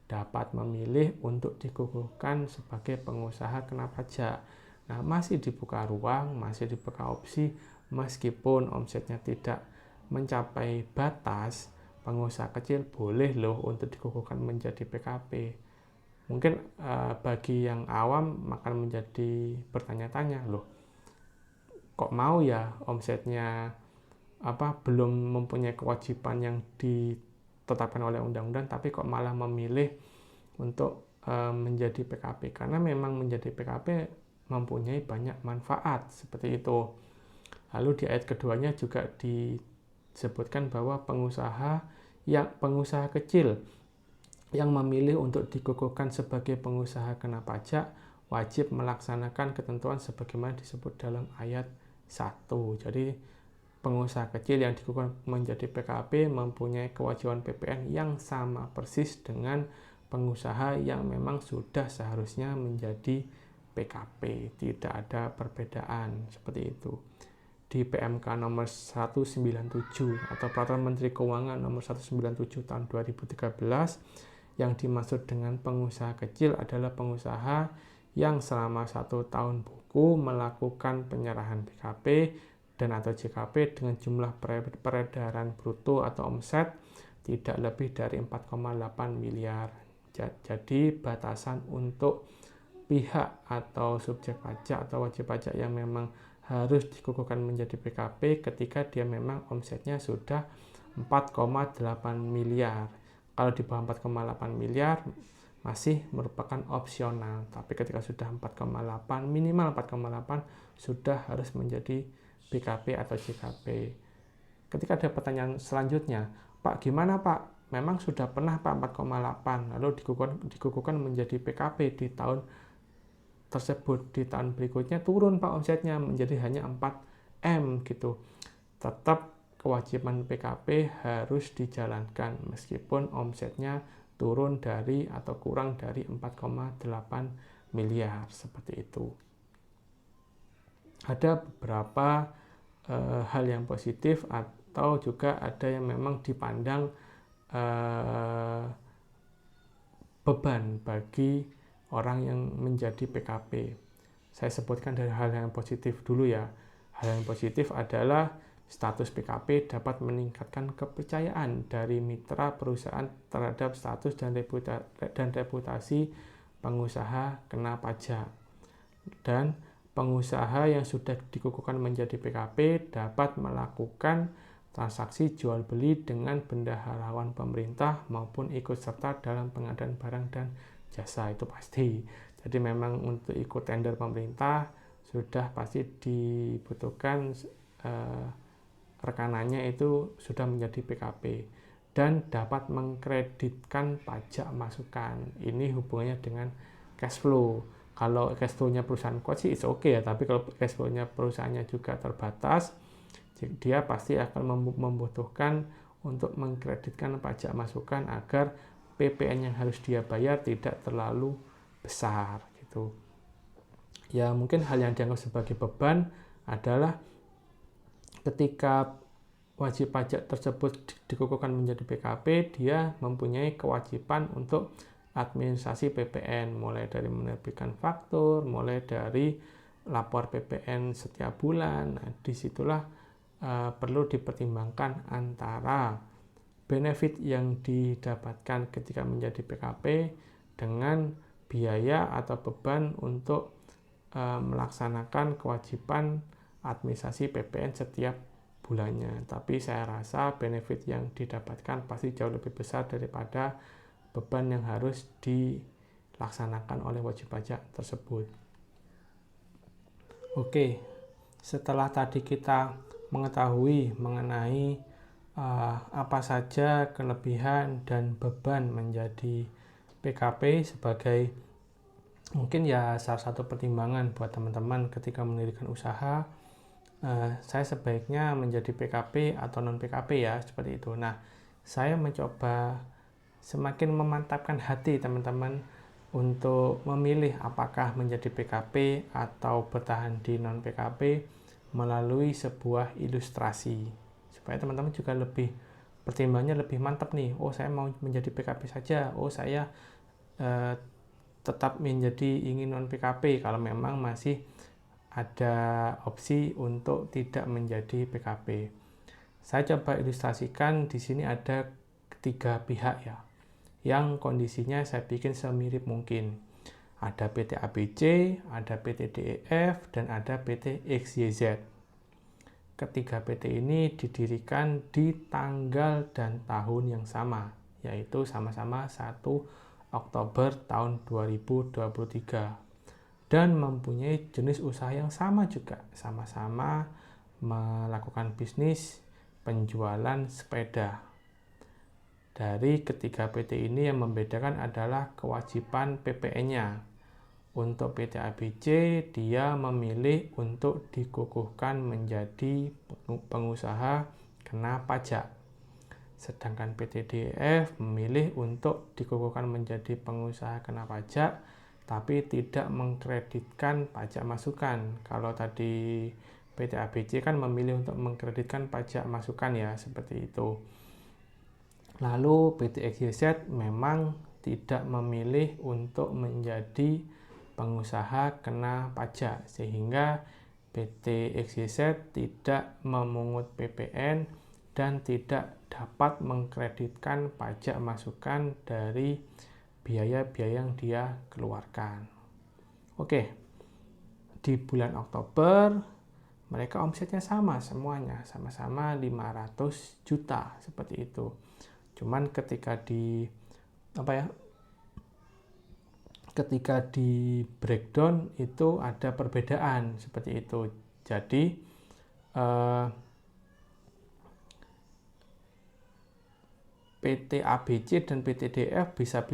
dapat memilih untuk dikukuhkan sebagai pengusaha kena pajak. Nah, masih dibuka ruang, masih dibuka opsi, meskipun omsetnya tidak mencapai batas, pengusaha kecil boleh loh untuk dikukuhkan menjadi PKP. Mungkin bagi yang awam akan menjadi bertanya-tanya, loh, kok mau ya omsetnya belum mempunyai kewajiban yang ditetapkan oleh undang-undang, tapi kok malah memilih untuk menjadi PKP, karena memang menjadi PKP mempunyai banyak manfaat, seperti itu. Lalu di ayat keduanya juga disebutkan bahwa pengusaha kecil yang memilih untuk dikukuhkan sebagai pengusaha kena pajak wajib melaksanakan ketentuan sebagaimana disebut dalam ayat 1. Jadi pengusaha kecil yang dikukuhkan menjadi PKP mempunyai kewajiban PPN yang sama persis dengan pengusaha yang memang sudah seharusnya menjadi PKP. Tidak ada perbedaan, seperti itu. Di PMK nomor 197 atau Peraturan Menteri Keuangan nomor 197 tahun 2013, yang dimaksud dengan pengusaha kecil adalah pengusaha yang selama 1 tahun buku melakukan penyerahan PKP dan atau JKP dengan jumlah peredaran bruto atau omset tidak lebih dari 4,8 miliar. Jadi batasan untuk pihak atau subjek pajak atau wajib pajak yang memang harus dikukuhkan menjadi PKP ketika dia memang omsetnya sudah 4,8 miliar. Kalau di bawah 4,8 miliar masih merupakan opsional, tapi ketika sudah 4,8, minimal 4,8 sudah harus menjadi PKP atau JKP. Ketika ada pertanyaan selanjutnya, Pak, gimana Pak? Memang sudah pernah Pak 4,8, lalu dikukuhkan menjadi PKP di tahun tersebut di tahun berikutnya turun Pak omsetnya menjadi hanya 4M gitu. Tetap kewajiban PKP harus dijalankan meskipun omsetnya turun dari atau kurang dari 4,8 miliar seperti itu. Ada beberapa hal yang positif atau juga ada yang memang dipandang beban bagi orang yang menjadi PKP. Saya sebutkan dari hal yang positif dulu ya. Hal yang positif adalah status PKP dapat meningkatkan kepercayaan dari mitra perusahaan terhadap status dan reputasi pengusaha kena pajak. Dan pengusaha yang sudah dikukuhkan menjadi PKP dapat melakukan transaksi jual beli dengan bendaharawan pemerintah maupun ikut serta dalam pengadaan barang dan jasa, itu pasti. Jadi memang untuk ikut tender pemerintah sudah pasti dibutuhkan rekanannya itu sudah menjadi PKP dan dapat mengkreditkan pajak masukan. Ini hubungannya dengan cash flow. Kalau cash flow-nya perusahaan kuat sih it's okay ya, tapi kalau cash flow-nya perusahaannya juga terbatas, dia pasti akan membutuhkan untuk mengkreditkan pajak masukan agar PPN yang harus dia bayar tidak terlalu besar gitu. Ya mungkin hal yang dianggap sebagai beban adalah ketika wajib pajak tersebut dikukuhkan menjadi PKP, dia mempunyai kewajiban untuk administrasi PPN, mulai dari menerbitkan faktur, mulai dari lapor PPN setiap bulan. Nah, disitulah perlu dipertimbangkan antara benefit yang didapatkan ketika menjadi PKP dengan biaya atau beban untuk melaksanakan kewajiban administrasi PPN setiap bulannya. Tapi saya rasa benefit yang didapatkan pasti jauh lebih besar daripada beban yang harus dilaksanakan oleh wajib pajak tersebut. Oke, setelah tadi kita mengetahui mengenai apa saja kelebihan dan beban menjadi PKP sebagai mungkin ya salah satu pertimbangan buat teman-teman ketika mendirikan usaha, saya sebaiknya menjadi PKP atau non PKP ya, seperti itu. Nah, saya mencoba semakin memantapkan hati teman-teman untuk memilih apakah menjadi PKP atau bertahan di non PKP melalui sebuah ilustrasi, supaya teman-teman juga lebih pertimbangannya lebih mantap nih. Oh, saya mau menjadi PKP saja. Oh, saya tetap menjadi ingin non PKP kalau memang masih ada opsi untuk tidak menjadi PKP. Saya coba ilustrasikan di sini ada ketiga pihak ya, yang kondisinya saya bikin semirip mungkin. Ada PT ABC, ada PT DEF, dan ada PT XYZ. Ketiga PT ini didirikan di tanggal dan tahun yang sama, yaitu sama-sama 1 Oktober tahun 2023. Dan mempunyai jenis usaha yang sama juga, sama-sama melakukan bisnis penjualan sepeda. Dari ketiga PT ini yang membedakan adalah kewajiban PPN-nya. Untuk PT ABC, dia memilih untuk dikukuhkan menjadi pengusaha kena pajak. Sedangkan PT DEF memilih untuk dikukuhkan menjadi pengusaha kena pajak, tapi tidak mengkreditkan pajak masukan. Kalau tadi PT ABC kan memilih untuk mengkreditkan pajak masukan ya, seperti itu. Lalu PT XYZ memang tidak memilih untuk menjadi pengusaha kena pajak, sehingga PT XYZ tidak memungut PPN dan tidak dapat mengkreditkan pajak masukan dari biaya-biaya yang dia keluarkan. Oke, di bulan Oktober mereka omsetnya sama semuanya, sama-sama 500 juta seperti itu. Cuman ketika di breakdown itu ada perbedaan seperti itu. Jadi PT ABC dan PT DF bisa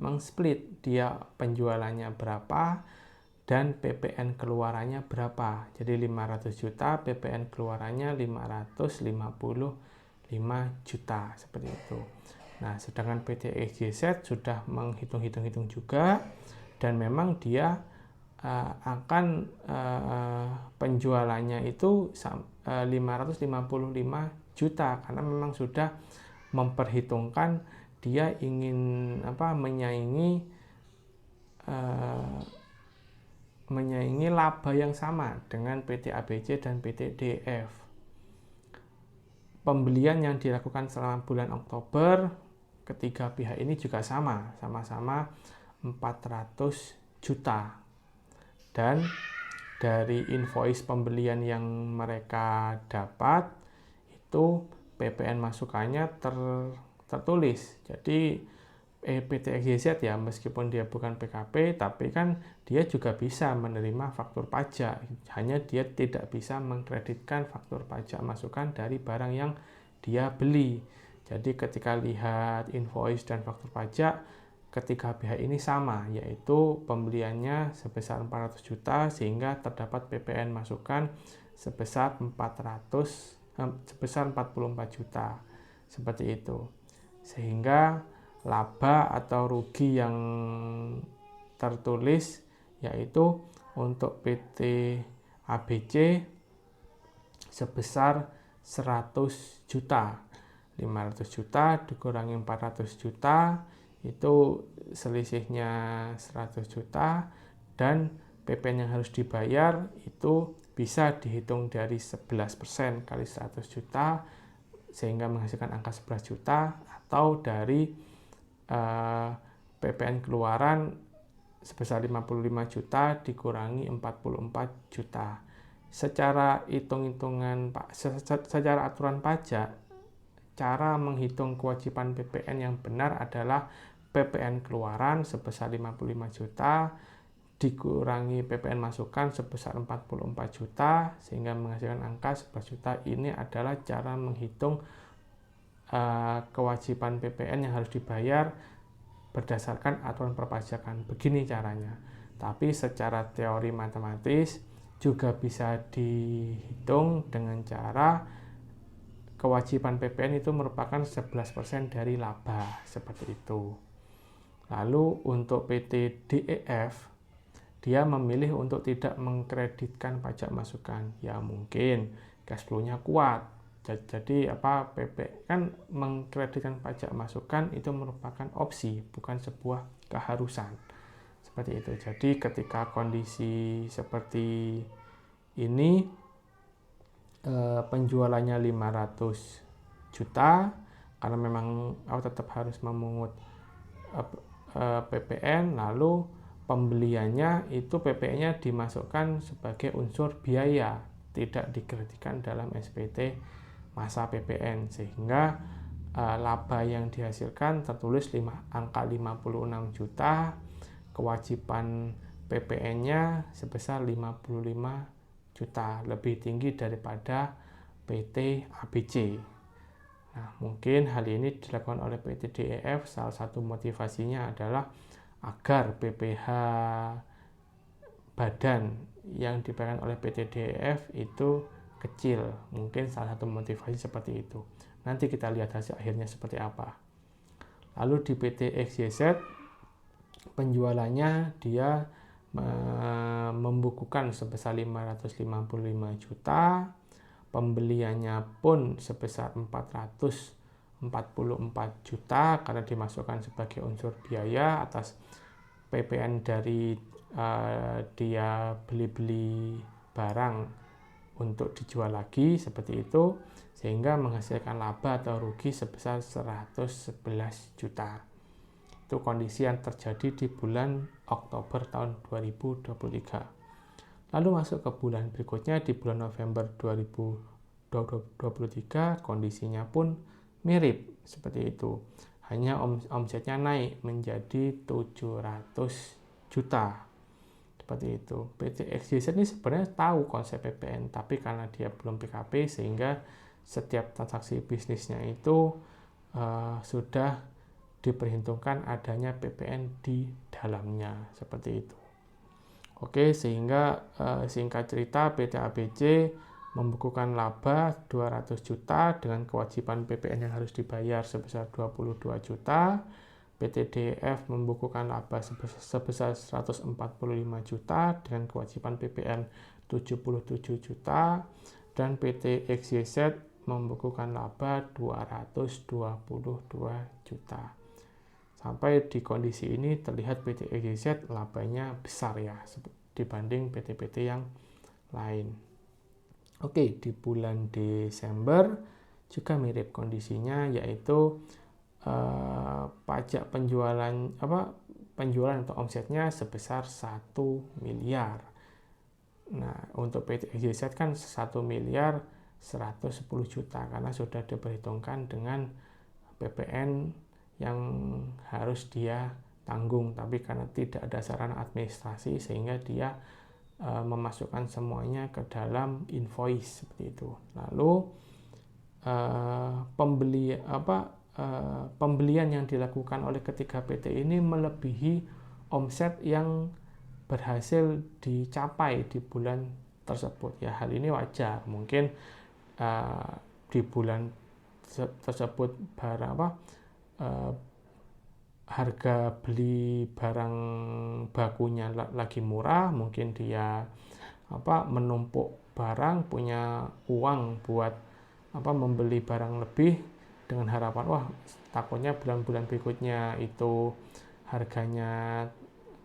mengsplit dia penjualannya berapa dan PPN keluarannya berapa. Jadi 500 juta, PPN keluarannya 555 juta, seperti itu. Nah, sedangkan PT XYZ sudah menghitung-hitung juga, dan memang dia akan penjualannya itu 555 juta, karena memang sudah memperhitungkan dia ingin menyaingi laba yang sama dengan PT ABC dan PT DF. Pembelian yang dilakukan selama bulan Oktober ketiga pihak ini juga sama-sama 400 juta. Dan dari invoice pembelian yang mereka dapat itu PPN masukannya tertulis. Jadi PT XYZ ya, meskipun dia bukan PKP, tapi kan dia juga bisa menerima faktur pajak. Hanya dia tidak bisa mengkreditkan faktur pajak masukan dari barang yang dia beli. Jadi ketika lihat invoice dan faktur pajak, ketiga pihak ini sama, yaitu pembeliannya sebesar 400 juta sehingga terdapat PPN masukan sebesar 44 juta. Seperti itu. Sehingga laba atau rugi yang tertulis yaitu untuk PT ABC sebesar 100 juta. 500 juta dikurangi 400 juta itu selisihnya 100 juta, dan PPN yang harus dibayar itu bisa dihitung dari 11% kali 100 juta sehingga menghasilkan angka 11 juta, atau dari PPN keluaran sebesar 55 juta dikurangi 44 juta. Secara secara aturan pajak, cara menghitung kewajiban PPN yang benar adalah PPN keluaran sebesar 55 juta dikurangi PPN masukan sebesar 44 juta sehingga menghasilkan angka 11 juta. Ini adalah cara menghitung kewajiban PPN yang harus dibayar berdasarkan aturan perpajakan. Begini caranya. Tapi secara teori matematis juga bisa dihitung dengan cara kewajiban PPN itu merupakan 11% dari laba, seperti itu. Lalu untuk PT DEF, dia memilih untuk tidak mengkreditkan pajak masukan. Ya mungkin cash flow-nya kuat. Jadi PP kan mengkreditkan pajak masukan itu merupakan opsi, bukan sebuah keharusan. Seperti itu. Jadi ketika kondisi seperti ini, penjualannya 500 juta karena memang tetap harus memungut PPN, lalu pembeliannya itu PPN-nya dimasukkan sebagai unsur biaya, tidak dikreditkan dalam SPT masa PPN, sehingga laba yang dihasilkan tertulis angka 56 juta, kewajiban PPN-nya sebesar 55 juta, lebih tinggi daripada PT ABC. Nah, mungkin hal ini dilakukan oleh PT DEF, salah satu motivasinya adalah agar PPh badan yang dibayarkan oleh PT DEF itu kecil. Mungkin salah satu motivasi seperti itu. Nanti kita lihat hasil akhirnya seperti apa. Lalu di PT XYZ, penjualannya dia membukukan sebesar 555 juta, pembeliannya pun sebesar 444 juta karena dimasukkan sebagai unsur biaya atas PPN dari dia beli-beli barang untuk dijual lagi, seperti itu, sehingga menghasilkan laba atau rugi sebesar 111 juta. Itu kondisi yang terjadi di bulan Oktober tahun 2023. Lalu masuk ke bulan berikutnya, di bulan November 2023, kondisinya pun mirip seperti itu. Hanya omsetnya naik menjadi 700 juta. Seperti itu. PT XYZ ini sebenarnya tahu konsep PPN, tapi karena dia belum PKP sehingga setiap transaksi bisnisnya itu sudah diperhitungkan adanya PPN di dalamnya, seperti itu. Oke, sehingga singkat cerita PT ABC membukukan laba 200 juta dengan kewajiban PPN yang harus dibayar sebesar 22 juta. PT DEF membukukan laba sebesar 145 juta dengan kewajiban PPN 77 juta. Dan PT XYZ membukukan laba 222 juta. Sampai di kondisi ini terlihat PT XYZ labanya besar ya dibanding PT-PT yang lain. Oke, di bulan Desember juga mirip kondisinya, yaitu pajak penjualan atau omsetnya sebesar 1 miliar. Nah, untuk PT XYZ kan 1 miliar 110 juta karena sudah diperhitungkan dengan PPN yang harus dia tanggung, tapi karena tidak ada sarana administrasi sehingga dia memasukkan semuanya ke dalam invoice seperti itu. Lalu pembelian yang dilakukan oleh ketiga PT ini melebihi omset yang berhasil dicapai di bulan tersebut. Ya, hal ini wajar. Mungkin di bulan tersebut harga beli barang bakunya lagi murah, mungkin dia menumpuk barang, punya uang buat membeli barang lebih dengan harapan takutnya bulan-bulan berikutnya itu harganya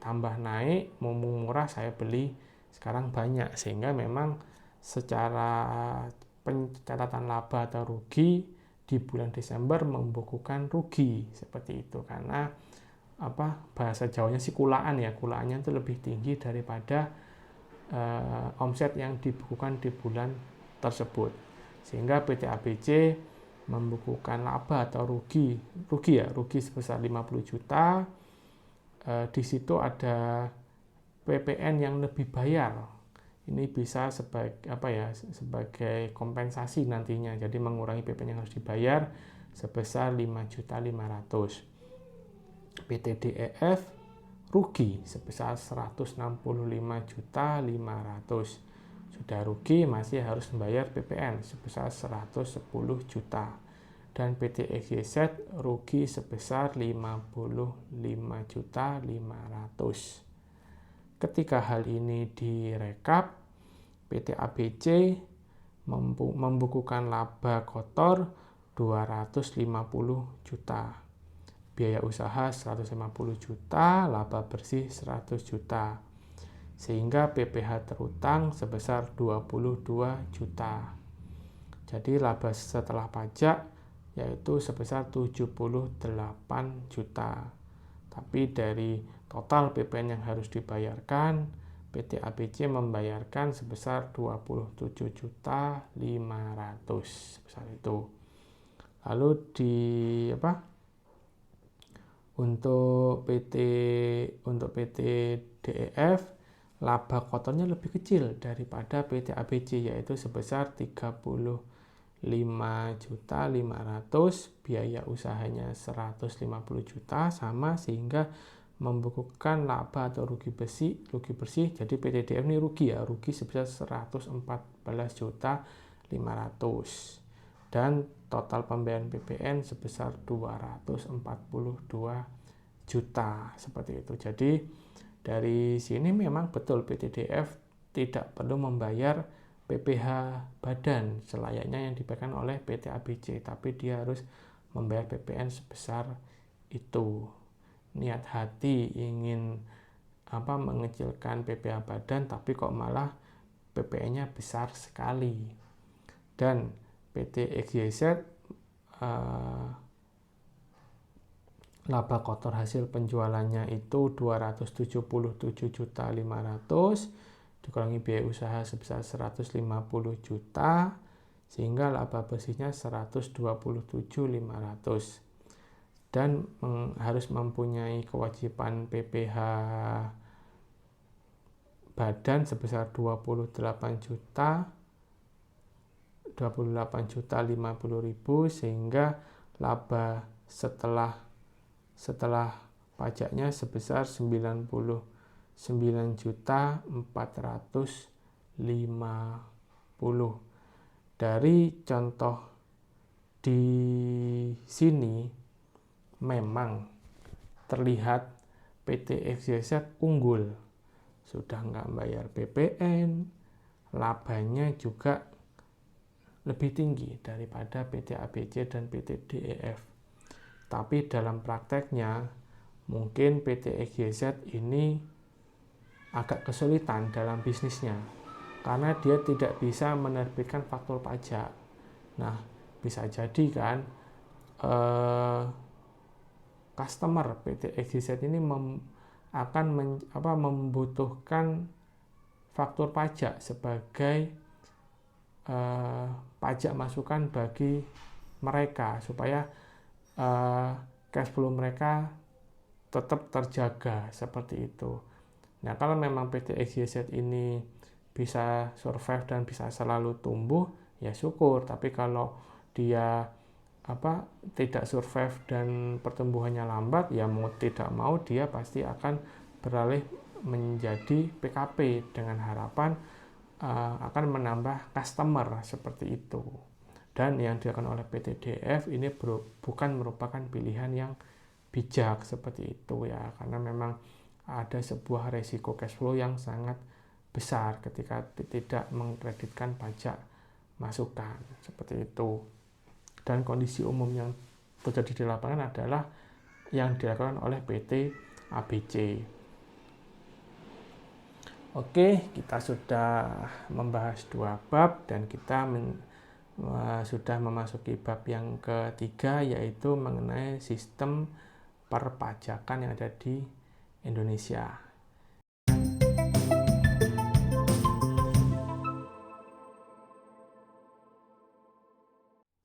tambah naik, mumpung murah saya beli sekarang banyak, sehingga memang secara pencatatan laba atau rugi di bulan Desember membukukan rugi seperti itu karena bahasa Jawanya sih kulaan ya, kulaannya itu lebih tinggi daripada omset yang dibukukan di bulan tersebut, sehingga PT ABC membukukan laba atau rugi sebesar 50 juta. Di situ ada PPN yang lebih bayar. Ini bisa sebagai kompensasi nantinya, jadi mengurangi PPN yang harus dibayar sebesar 5.500.000. PT DEF rugi sebesar 165.500.000. Sudah rugi masih harus membayar PPN sebesar 110 juta. Dan PT XYZ rugi sebesar 55.500.000. Ketika hal ini direkap, PT ABC membukukan laba kotor 250 juta, biaya usaha 150 juta, laba bersih 100 juta, sehingga PPH terutang sebesar 22 juta. Jadi laba setelah pajak yaitu sebesar 78 juta. Tapi dari total PPN yang harus dibayarkan, PT ABC membayarkan sebesar 27.500.000 sebesar itu. Lalu untuk PT DEF laba kotornya lebih kecil daripada PT ABC, yaitu sebesar 35.500.000, biaya usahanya 150 juta sama, sehingga membukukan laba atau rugi bersih. Jadi PT DEF ini rugi sebesar 114.500.000 dan total pembayaran PPN sebesar 242 juta seperti itu. Jadi dari sini memang betul PT DEF tidak perlu membayar PPH badan selayaknya yang dibayarkan oleh PT ABC, tapi dia harus membayar PPN sebesar itu. Niat hati ingin mengecilkan PPH badan, tapi kok malah PPN-nya besar sekali. Dan PT XYZ laba kotor hasil penjualannya itu 277.500.000 dikurangi biaya usaha sebesar 150 juta, sehingga laba bersihnya 127.500. Dan harus mempunyai kewajiban PPH badan sebesar 28.050.000, sehingga laba setelah setelah pajaknya sebesar 99.450. Dari contoh di sini memang terlihat PT XYZ unggul, sudah nggak bayar BPN, labanya juga lebih tinggi daripada PT ABC dan PT DEF. Tapi dalam prakteknya mungkin PT XYZ ini agak kesulitan dalam bisnisnya karena dia tidak bisa menerbitkan faktur pajak. Nah, bisa jadi kan customer PT XYZ ini akan membutuhkan faktur pajak sebagai pajak masukan bagi mereka supaya cash flow mereka tetap terjaga seperti itu. Nah, kalau memang PT XYZ ini bisa survive dan bisa selalu tumbuh, ya syukur. Tapi kalau dia tidak survive dan pertumbuhannya lambat, ya mau tidak mau dia pasti akan beralih menjadi PKP dengan harapan akan menambah customer seperti itu. Dan yang dilakukan oleh PT DF ini bukan merupakan pilihan yang bijak seperti itu ya, karena memang ada sebuah resiko cash flow yang sangat besar ketika tidak mengkreditkan pajak masukan seperti itu. Dan kondisi umum yang terjadi di lapangan adalah yang dilakukan oleh PT ABC. Oke, kita sudah membahas 2 bab dan kita sudah memasuki bab yang ketiga, yaitu mengenai sistem perpajakan yang ada di Indonesia.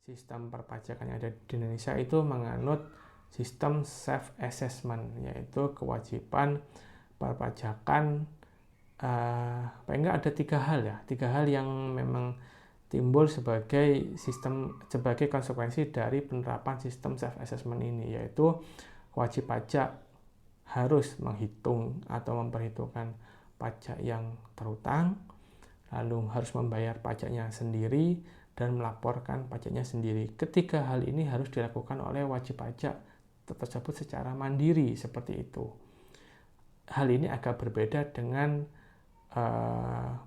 Sistem perpajakan yang ada di Indonesia itu menganut sistem self-assessment, yaitu kewajiban perpajakan paling enggak ada 3 hal yang memang timbul sebagai konsekuensi dari penerapan sistem self-assessment ini, yaitu wajib pajak harus menghitung atau memperhitungkan pajak yang terutang, lalu harus membayar pajaknya sendiri dan melaporkan pajaknya sendiri. Ketiga hal ini harus dilakukan oleh wajib pajak tersebut secara mandiri seperti itu. Hal ini agak berbeda dengan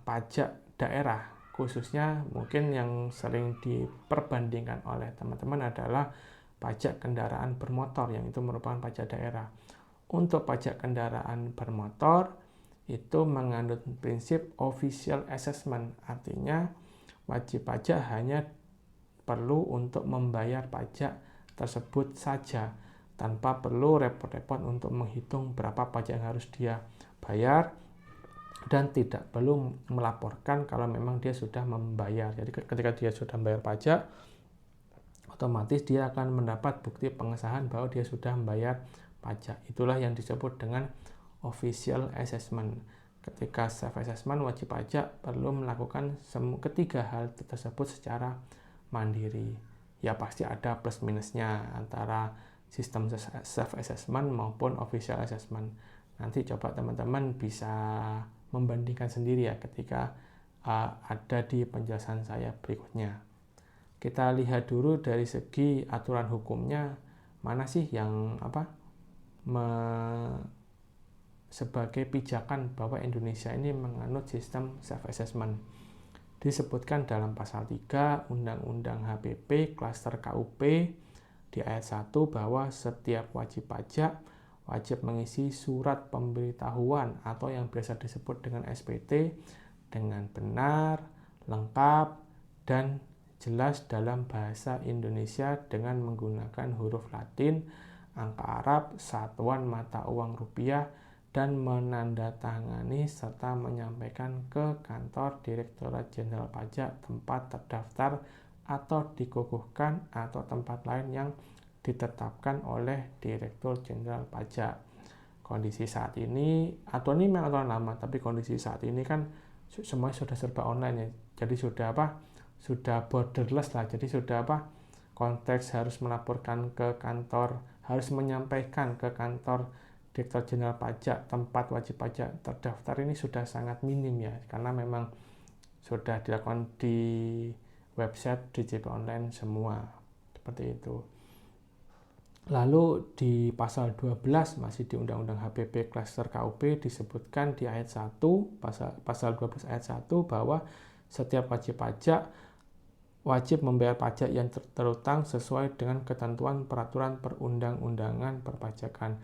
pajak daerah, khususnya mungkin yang sering diperbandingkan oleh teman-teman adalah pajak kendaraan bermotor, yang itu merupakan pajak daerah. Untuk pajak kendaraan bermotor itu mengandung prinsip official assessment, artinya wajib pajak hanya perlu untuk membayar pajak tersebut saja, tanpa perlu repot-repot untuk menghitung berapa pajak yang harus dia bayar, dan tidak perlu melaporkan kalau memang dia sudah membayar. Jadi ketika dia sudah membayar pajak, otomatis dia akan mendapat bukti pengesahan bahwa dia sudah membayar pajak. Itulah yang disebut dengan official assessment. Ketika self-assessment, wajib pajak perlu melakukan ketiga hal tersebut secara mandiri. Ya pasti ada plus minusnya antara sistem self-assessment maupun official assessment. Nanti coba teman-teman bisa membandingkan sendiri ya ketika ada di penjelasan saya berikutnya. Kita lihat dulu dari segi aturan hukumnya, mana sih yang sebagai pijakan bahwa Indonesia ini menganut sistem self-assessment. Disebutkan dalam pasal 3 Undang-Undang HPP Klaster KUP di ayat 1 bahwa setiap wajib pajak wajib mengisi surat pemberitahuan atau yang biasa disebut dengan SPT dengan benar, lengkap, dan jelas dalam bahasa Indonesia dengan menggunakan huruf Latin, angka Arab, satuan mata uang rupiah, dan menandatangani serta menyampaikan ke kantor Direktorat Jenderal Pajak tempat terdaftar atau dikukuhkan atau tempat lain yang ditetapkan oleh Direktur Jenderal Pajak. Kondisi saat ini, atau ini memang aturan lama, tapi kondisi saat ini kan semuanya sudah serba online ya. Jadi sudah borderless lah. Jadi sudah konteks harus melaporkan ke kantor, harus menyampaikan ke kantor Direktur Jenderal Pajak tempat wajib pajak terdaftar ini sudah sangat minim ya, karena memang sudah dilakukan di website DJP Online semua, seperti itu. Lalu di pasal 12 masih di Undang-Undang HPP Klaster KUP disebutkan di ayat 1, pasal 12 ayat 1 bahwa setiap wajib pajak wajib membayar pajak yang terutang sesuai dengan ketentuan peraturan perundang-undangan perpajakan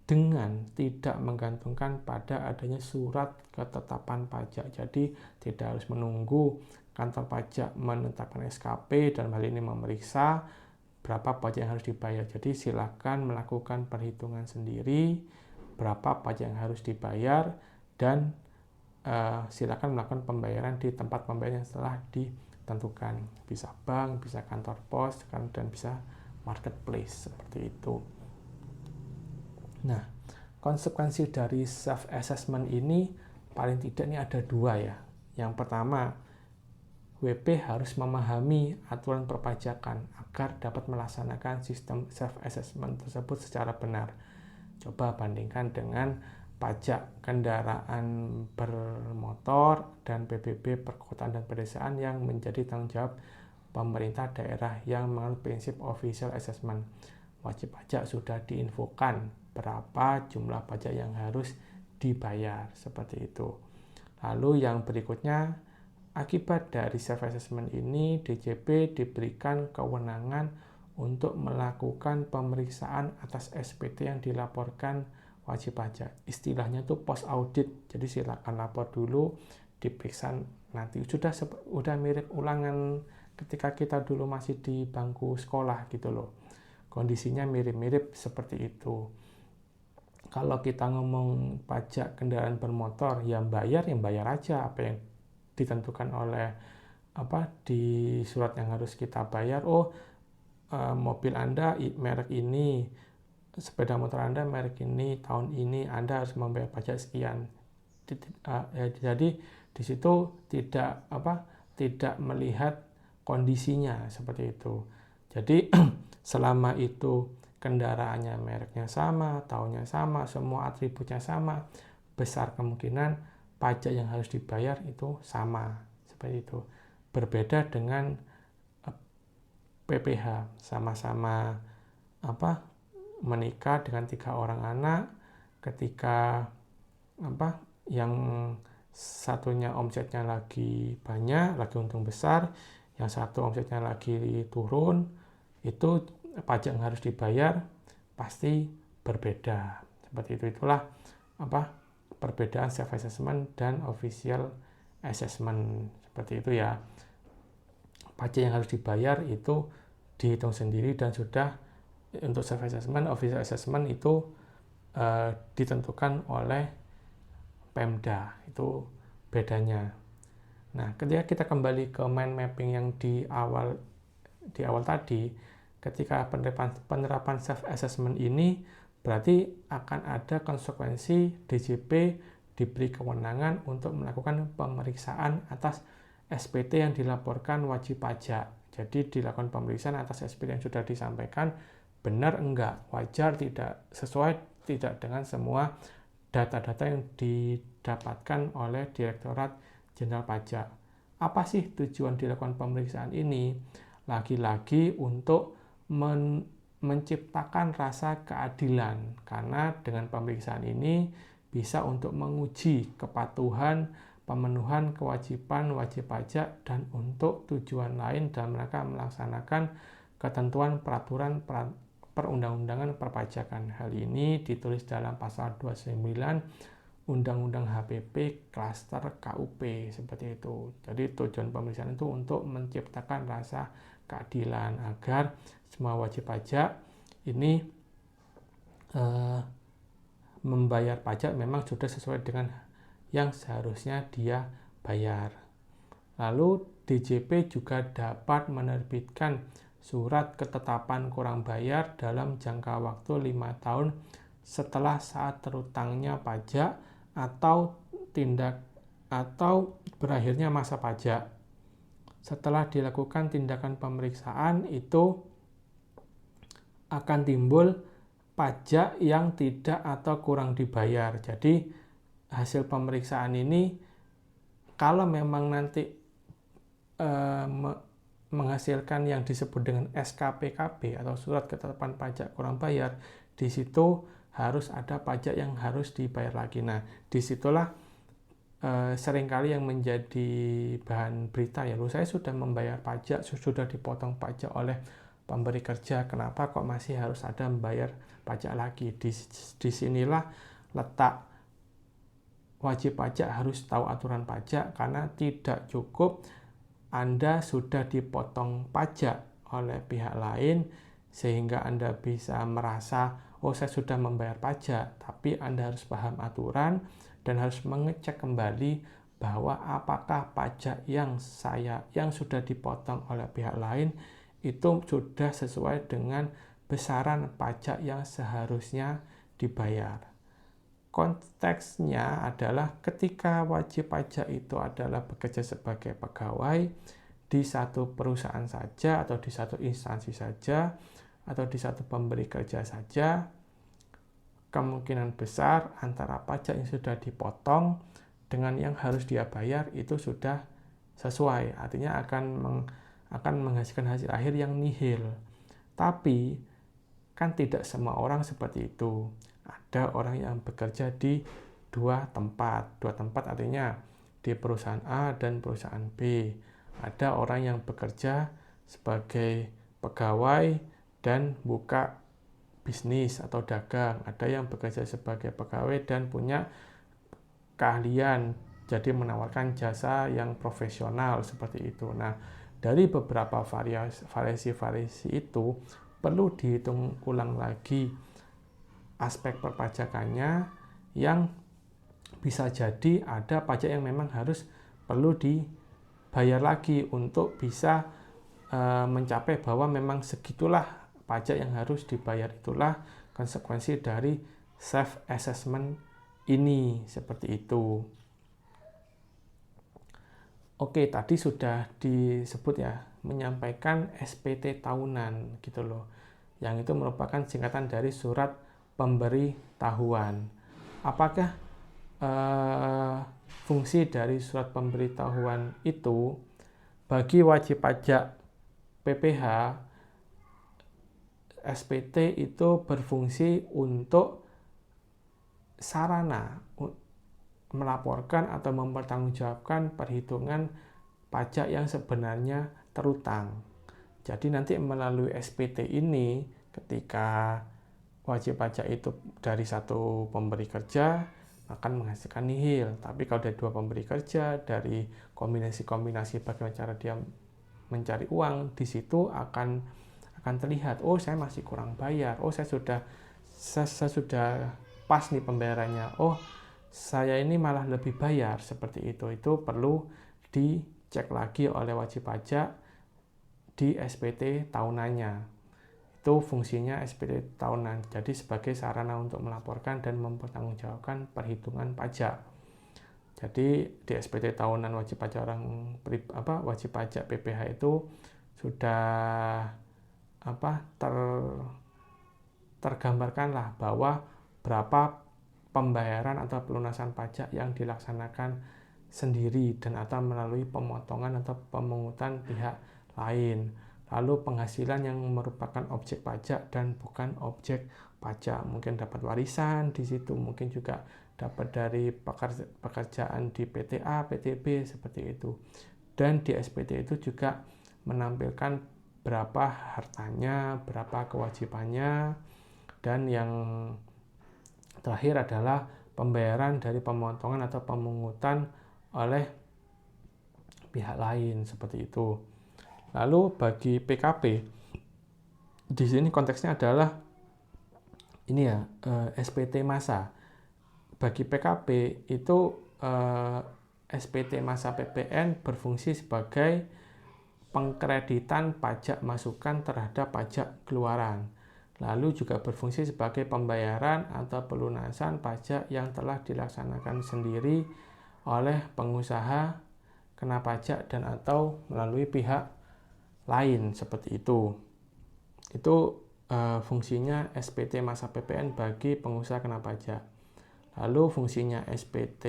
dengan tidak menggantungkan pada adanya surat ketetapan pajak. Jadi tidak harus menunggu kantor pajak menetapkan SKP dan hal ini memeriksa berapa pajak yang harus dibayar. Jadi silakan melakukan perhitungan sendiri berapa pajak yang harus dibayar dan silakan melakukan pembayaran di tempat pembayaran yang telah ditentukan. Bisa bank, bisa kantor pos, dan bisa marketplace seperti itu. Nah, konsekuensi dari self-assessment ini paling tidak ini ada 2 ya. Yang pertama, WP harus memahami aturan perpajakan agar dapat melaksanakan sistem self-assessment tersebut secara benar. Coba bandingkan dengan pajak kendaraan bermotor dan PBB perkotaan dan pedesaan yang menjadi tanggung jawab pemerintah daerah yang menganut prinsip official assessment. Wajib pajak sudah diinfokan berapa jumlah pajak yang harus dibayar, seperti itu. Lalu yang berikutnya, akibat dari self-assessment ini, DJP diberikan kewenangan untuk melakukan pemeriksaan atas SPT yang dilaporkan wajib pajak. Istilahnya itu post audit. Jadi silakan lapor dulu, diperiksa nanti. Sudah mirip ulangan ketika kita dulu masih di bangku sekolah gitu loh. Kondisinya mirip-mirip seperti itu. Kalau kita ngomong pajak kendaraan bermotor, yang bayar aja apa yang ditentukan oleh di surat yang harus kita bayar. Mobil Anda merek ini, sepeda motor Anda merek ini, tahun ini Anda harus membayar pajak sekian. Jadi di situ tidak melihat kondisinya seperti itu. Jadi selama itu kendaraannya mereknya sama, tahunnya sama, semua atributnya sama, besar kemungkinan pajak yang harus dibayar itu sama, seperti itu. Berbeda dengan PPH, sama-sama menikah dengan 3 orang anak, ketika yang satunya omsetnya lagi banyak, lagi untung besar, yang satu omsetnya lagi turun, itu pajak yang harus dibayar pasti berbeda. Seperti itu. Itulah perbedaan self-assessment dan official assessment, seperti itu ya. Pajak yang harus dibayar itu dihitung sendiri dan sudah untuk self-assessment, official assessment itu ditentukan oleh Pemda, itu bedanya. Nah, ketika kita kembali ke mind mapping yang di awal tadi, ketika penerapan self-assessment ini berarti akan ada konsekuensi DJP diberi kewenangan untuk melakukan pemeriksaan atas SPT yang dilaporkan wajib pajak. Jadi dilakukan pemeriksaan atas SPT yang sudah disampaikan, benar enggak, wajar tidak, sesuai tidak dengan semua data-data yang didapatkan oleh Direktorat Jenderal Pajak. Apa sih tujuan dilakukan pemeriksaan ini? Lagi-lagi untuk menciptakan rasa keadilan, karena dengan pemeriksaan ini bisa untuk menguji kepatuhan pemenuhan kewajiban wajib pajak dan untuk tujuan lain dalam rangka melaksanakan ketentuan peraturan perundang-undangan perpajakan. Hal ini ditulis dalam pasal 29 Undang-Undang HPP Klaster KUP, seperti itu. Jadi tujuan pemeriksaan itu untuk menciptakan rasa keadilan agar semua wajib pajak ini membayar pajak memang sudah sesuai dengan yang seharusnya dia bayar. Lalu DJP juga dapat menerbitkan surat ketetapan kurang bayar dalam jangka waktu 5 tahun setelah saat terutangnya pajak atau berakhirnya masa pajak. Setelah dilakukan tindakan pemeriksaan itu akan timbul pajak yang tidak atau kurang dibayar. Jadi hasil pemeriksaan ini kalau memang nanti menghasilkan yang disebut dengan SKPKB atau surat ketetapan pajak kurang bayar, di situ harus ada pajak yang harus dibayar lagi. Nah, disitulah seringkali yang menjadi bahan berita ya, loh saya sudah membayar pajak, sudah dipotong pajak oleh pemberi kerja, kenapa kok masih harus ada membayar pajak lagi? Disinilah letak wajib pajak harus tahu aturan pajak, karena tidak cukup Anda sudah dipotong pajak oleh pihak lain sehingga Anda bisa merasa, oh saya sudah membayar pajak, tapi Anda harus paham aturan dan harus mengecek kembali bahwa apakah pajak yang sudah dipotong oleh pihak lain itu sudah sesuai dengan besaran pajak yang seharusnya dibayar. Konteksnya adalah ketika wajib pajak itu adalah bekerja sebagai pegawai di satu perusahaan saja atau di satu instansi saja atau di satu pemberi kerja saja, kemungkinan besar antara pajak yang sudah dipotong dengan yang harus dia bayar itu sudah sesuai, artinya akan menghasilkan hasil akhir yang nihil. Tapi kan tidak semua orang seperti itu. Ada orang yang bekerja di dua tempat artinya di perusahaan A dan perusahaan B. Ada orang yang bekerja sebagai pegawai dan buka bisnis atau dagang. Ada yang bekerja sebagai pegawai dan punya keahlian, jadi menawarkan jasa yang profesional seperti itu. Nah, dari beberapa variasi itu perlu dihitung ulang lagi aspek perpajakannya, yang bisa jadi ada pajak yang memang perlu dibayar lagi untuk bisa mencapai bahwa memang segitulah pajak yang harus dibayar. Itulah konsekuensi dari self assessment ini, seperti itu. Oke, tadi sudah disebut ya, menyampaikan SPT tahunan gitu loh. Yang itu merupakan singkatan dari surat pemberitahuan. Apakah fungsi dari surat pemberitahuan itu bagi wajib pajak PPH, SPT itu berfungsi untuk sarana melaporkan atau mempertanggungjawabkan perhitungan pajak yang sebenarnya terutang. Jadi nanti melalui SPT ini, ketika wajib pajak itu dari satu pemberi kerja akan menghasilkan nihil. Tapi kalau dari dua pemberi kerja, dari kombinasi-kombinasi bagaimana cara dia mencari uang, di situ akan terlihat, oh saya masih kurang bayar, oh saya sudah pas nih pembayarannya, oh saya ini malah lebih bayar, seperti itu. Itu perlu dicek lagi oleh wajib pajak di SPT tahunannya. Itu fungsinya SPT tahunan, jadi sebagai sarana untuk melaporkan dan mempertanggungjawabkan perhitungan pajak. Jadi di SPT tahunan wajib pajak PPH itu sudah tergambarkan lah bahwa berapa pembayaran atau pelunasan pajak yang dilaksanakan sendiri dan atau melalui pemotongan atau pemungutan pihak lain. Lalu penghasilan yang merupakan objek pajak dan bukan objek pajak, mungkin dapat warisan di situ, mungkin juga dapat dari pekerjaan di PTA, PTB, seperti itu. Dan di SPT itu juga menampilkan berapa hartanya, berapa kewajibannya, dan yang terakhir adalah pembayaran dari pemotongan atau pemungutan oleh pihak lain, seperti itu. Lalu bagi PKP, di sini konteksnya adalah ini ya, SPT masa. Bagi PKP itu SPT masa PPN berfungsi sebagai pengkreditan pajak masukan terhadap pajak keluaran. Lalu juga berfungsi sebagai pembayaran atau pelunasan pajak yang telah dilaksanakan sendiri oleh pengusaha kena pajak dan atau melalui pihak lain, seperti itu. Itu fungsinya SPT masa PPN bagi pengusaha kena pajak. Lalu fungsinya SPT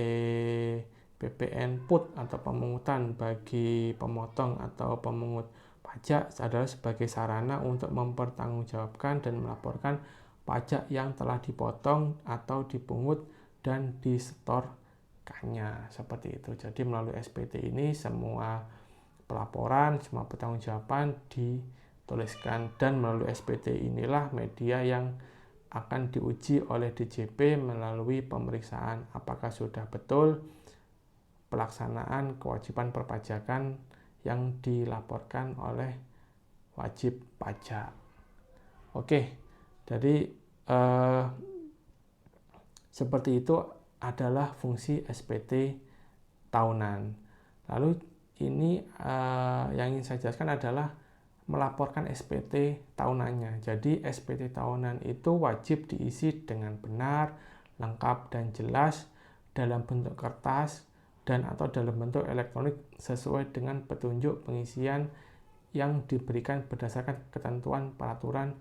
PPN PUT atau pemungutan bagi pemotong atau pemungut pajak adalah sebagai sarana untuk mempertanggungjawabkan dan melaporkan pajak yang telah dipotong atau dipungut dan disetorkannya. Seperti itu. Jadi melalui SPT ini semua pelaporan, semua pertanggungjawaban dituliskan, dan melalui SPT inilah media yang akan diuji oleh DJP melalui pemeriksaan apakah sudah betul pelaksanaan kewajiban perpajakan yang dilaporkan oleh wajib pajak. Oke, jadi seperti itu adalah fungsi SPT tahunan. Lalu ini yang ingin saya jelaskan adalah melaporkan SPT tahunannya. Jadi SPT tahunan itu wajib diisi dengan benar, lengkap dan jelas dalam bentuk kertas dan atau dalam bentuk elektronik sesuai dengan petunjuk pengisian yang diberikan berdasarkan ketentuan peraturan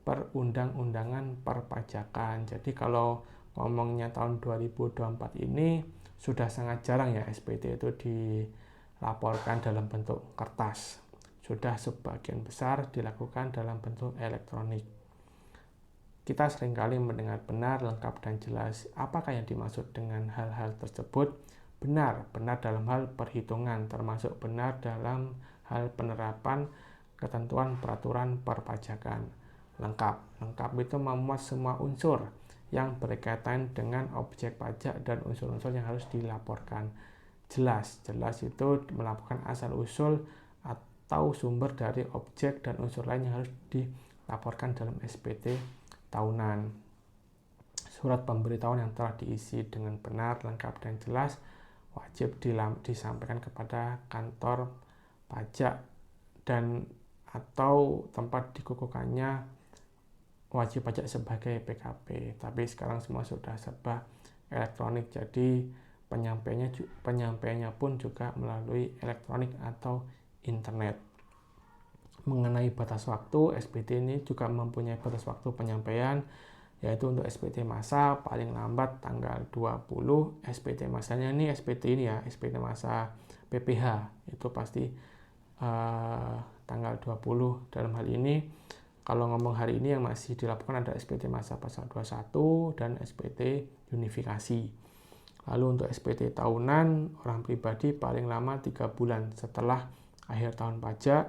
perundang-undangan perpajakan. Jadi kalau ngomongnya tahun 2024 ini sudah sangat jarang ya SPT itu dilaporkan dalam bentuk kertas. Sudah sebagian besar dilakukan dalam bentuk elektronik. Kita seringkali mendengar benar, lengkap, dan jelas. Apakah yang dimaksud dengan hal-hal tersebut? Benar dalam hal perhitungan, termasuk benar dalam hal penerapan ketentuan peraturan perpajakan. Lengkap itu memuat semua unsur yang berkaitan dengan objek pajak dan unsur-unsur yang harus dilaporkan. Jelas itu melaporkan asal-usul atau sumber dari objek dan unsur lain yang harus dilaporkan dalam SPT tahunan. Surat pemberitahuan yang telah diisi dengan benar, lengkap, dan jelas wajib disampaikan kepada kantor pajak dan atau tempat dikukuhkannya wajib pajak sebagai PKP. Tapi sekarang semua sudah serba elektronik, jadi penyampaiannya pun juga melalui elektronik atau internet. Mengenai batas waktu, SPT ini juga mempunyai batas waktu penyampaian, yaitu untuk SPT masa paling lambat tanggal 20. SPT masanya ini SPT masa PPH itu pasti tanggal 20. Dalam hal ini kalau ngomong hari ini yang masih dilakukan ada SPT masa pasal 21 dan SPT unifikasi. Lalu untuk SPT tahunan orang pribadi paling lama 3 bulan setelah akhir tahun pajak,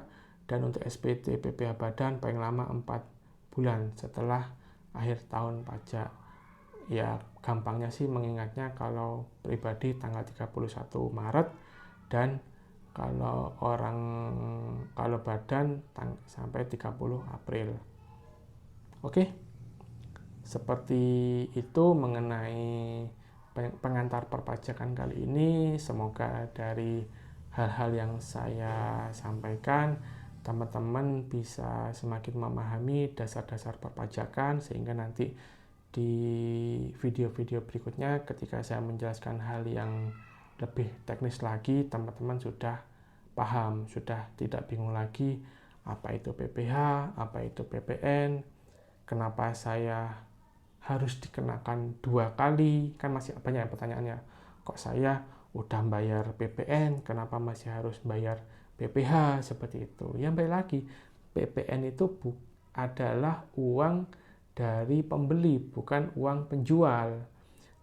dan untuk SPT PPh badan paling lama 4 bulan setelah akhir tahun pajak. Ya gampangnya sih mengingatnya kalau pribadi tanggal 31 Maret dan kalau badan sampai 30 April. Oke. Seperti itu mengenai pengantar perpajakan kali ini. Semoga dari hal-hal yang saya sampaikan teman-teman bisa semakin memahami dasar-dasar perpajakan, sehingga nanti di video-video berikutnya ketika saya menjelaskan hal yang lebih teknis lagi, teman-teman sudah paham, sudah tidak bingung lagi apa itu PPh, apa itu PPN, kenapa saya harus dikenakan 2 kali, kan masih banyak pertanyaannya. Kok saya udah bayar PPN, kenapa masih harus bayar PPh, seperti itu. Yang baik lagi, PPN itu adalah uang dari pembeli, bukan uang penjual.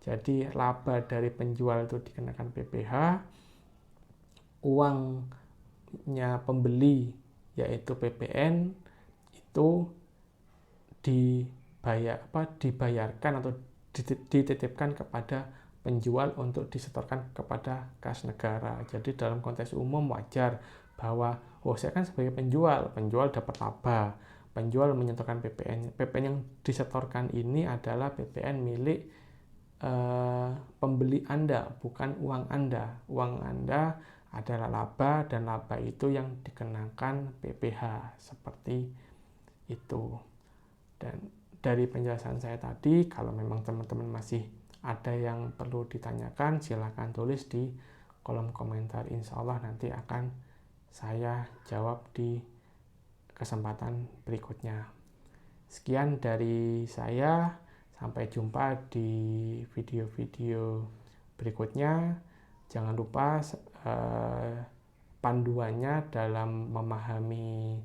Jadi laba dari penjual itu dikenakan PPh, uangnya pembeli yaitu PPN itu dibayarkan atau dititipkan kepada penjual untuk disetorkan kepada kas negara. Jadi dalam konteks umum wajar bahwa saya kan sebagai penjual dapat laba, penjual menyetorkan PPN. PPN yang disetorkan ini adalah PPN milik pembeli Anda, bukan uang Anda. Uang Anda adalah laba, dan laba itu yang dikenakan PPh, seperti itu. Dan dari penjelasan saya tadi, kalau memang teman-teman masih ada yang perlu ditanyakan, silakan tulis di kolom komentar. Insya Allah nanti akan saya jawab di kesempatan berikutnya. Sekian dari saya, sampai jumpa di video-video berikutnya. Jangan lupa panduannya dalam memahami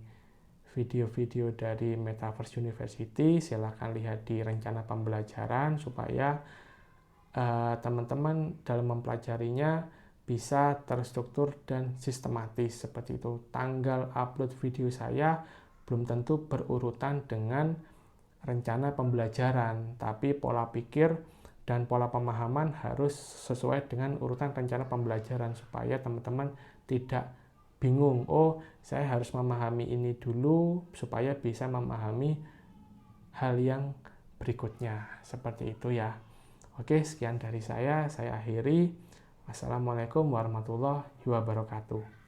video-video dari Metaverse University, silakan lihat di rencana pembelajaran supaya teman-teman dalam mempelajarinya bisa terstruktur dan sistematis seperti itu. Tanggal upload video saya belum tentu berurutan dengan rencana pembelajaran, tapi pola pikir dan pola pemahaman harus sesuai dengan urutan rencana pembelajaran supaya teman-teman tidak bingung. Oh, saya harus memahami ini dulu supaya bisa memahami hal yang berikutnya. Seperti itu ya. Oke, sekian dari saya akhiri. Wassalamualaikum warahmatullahi wabarakatuh.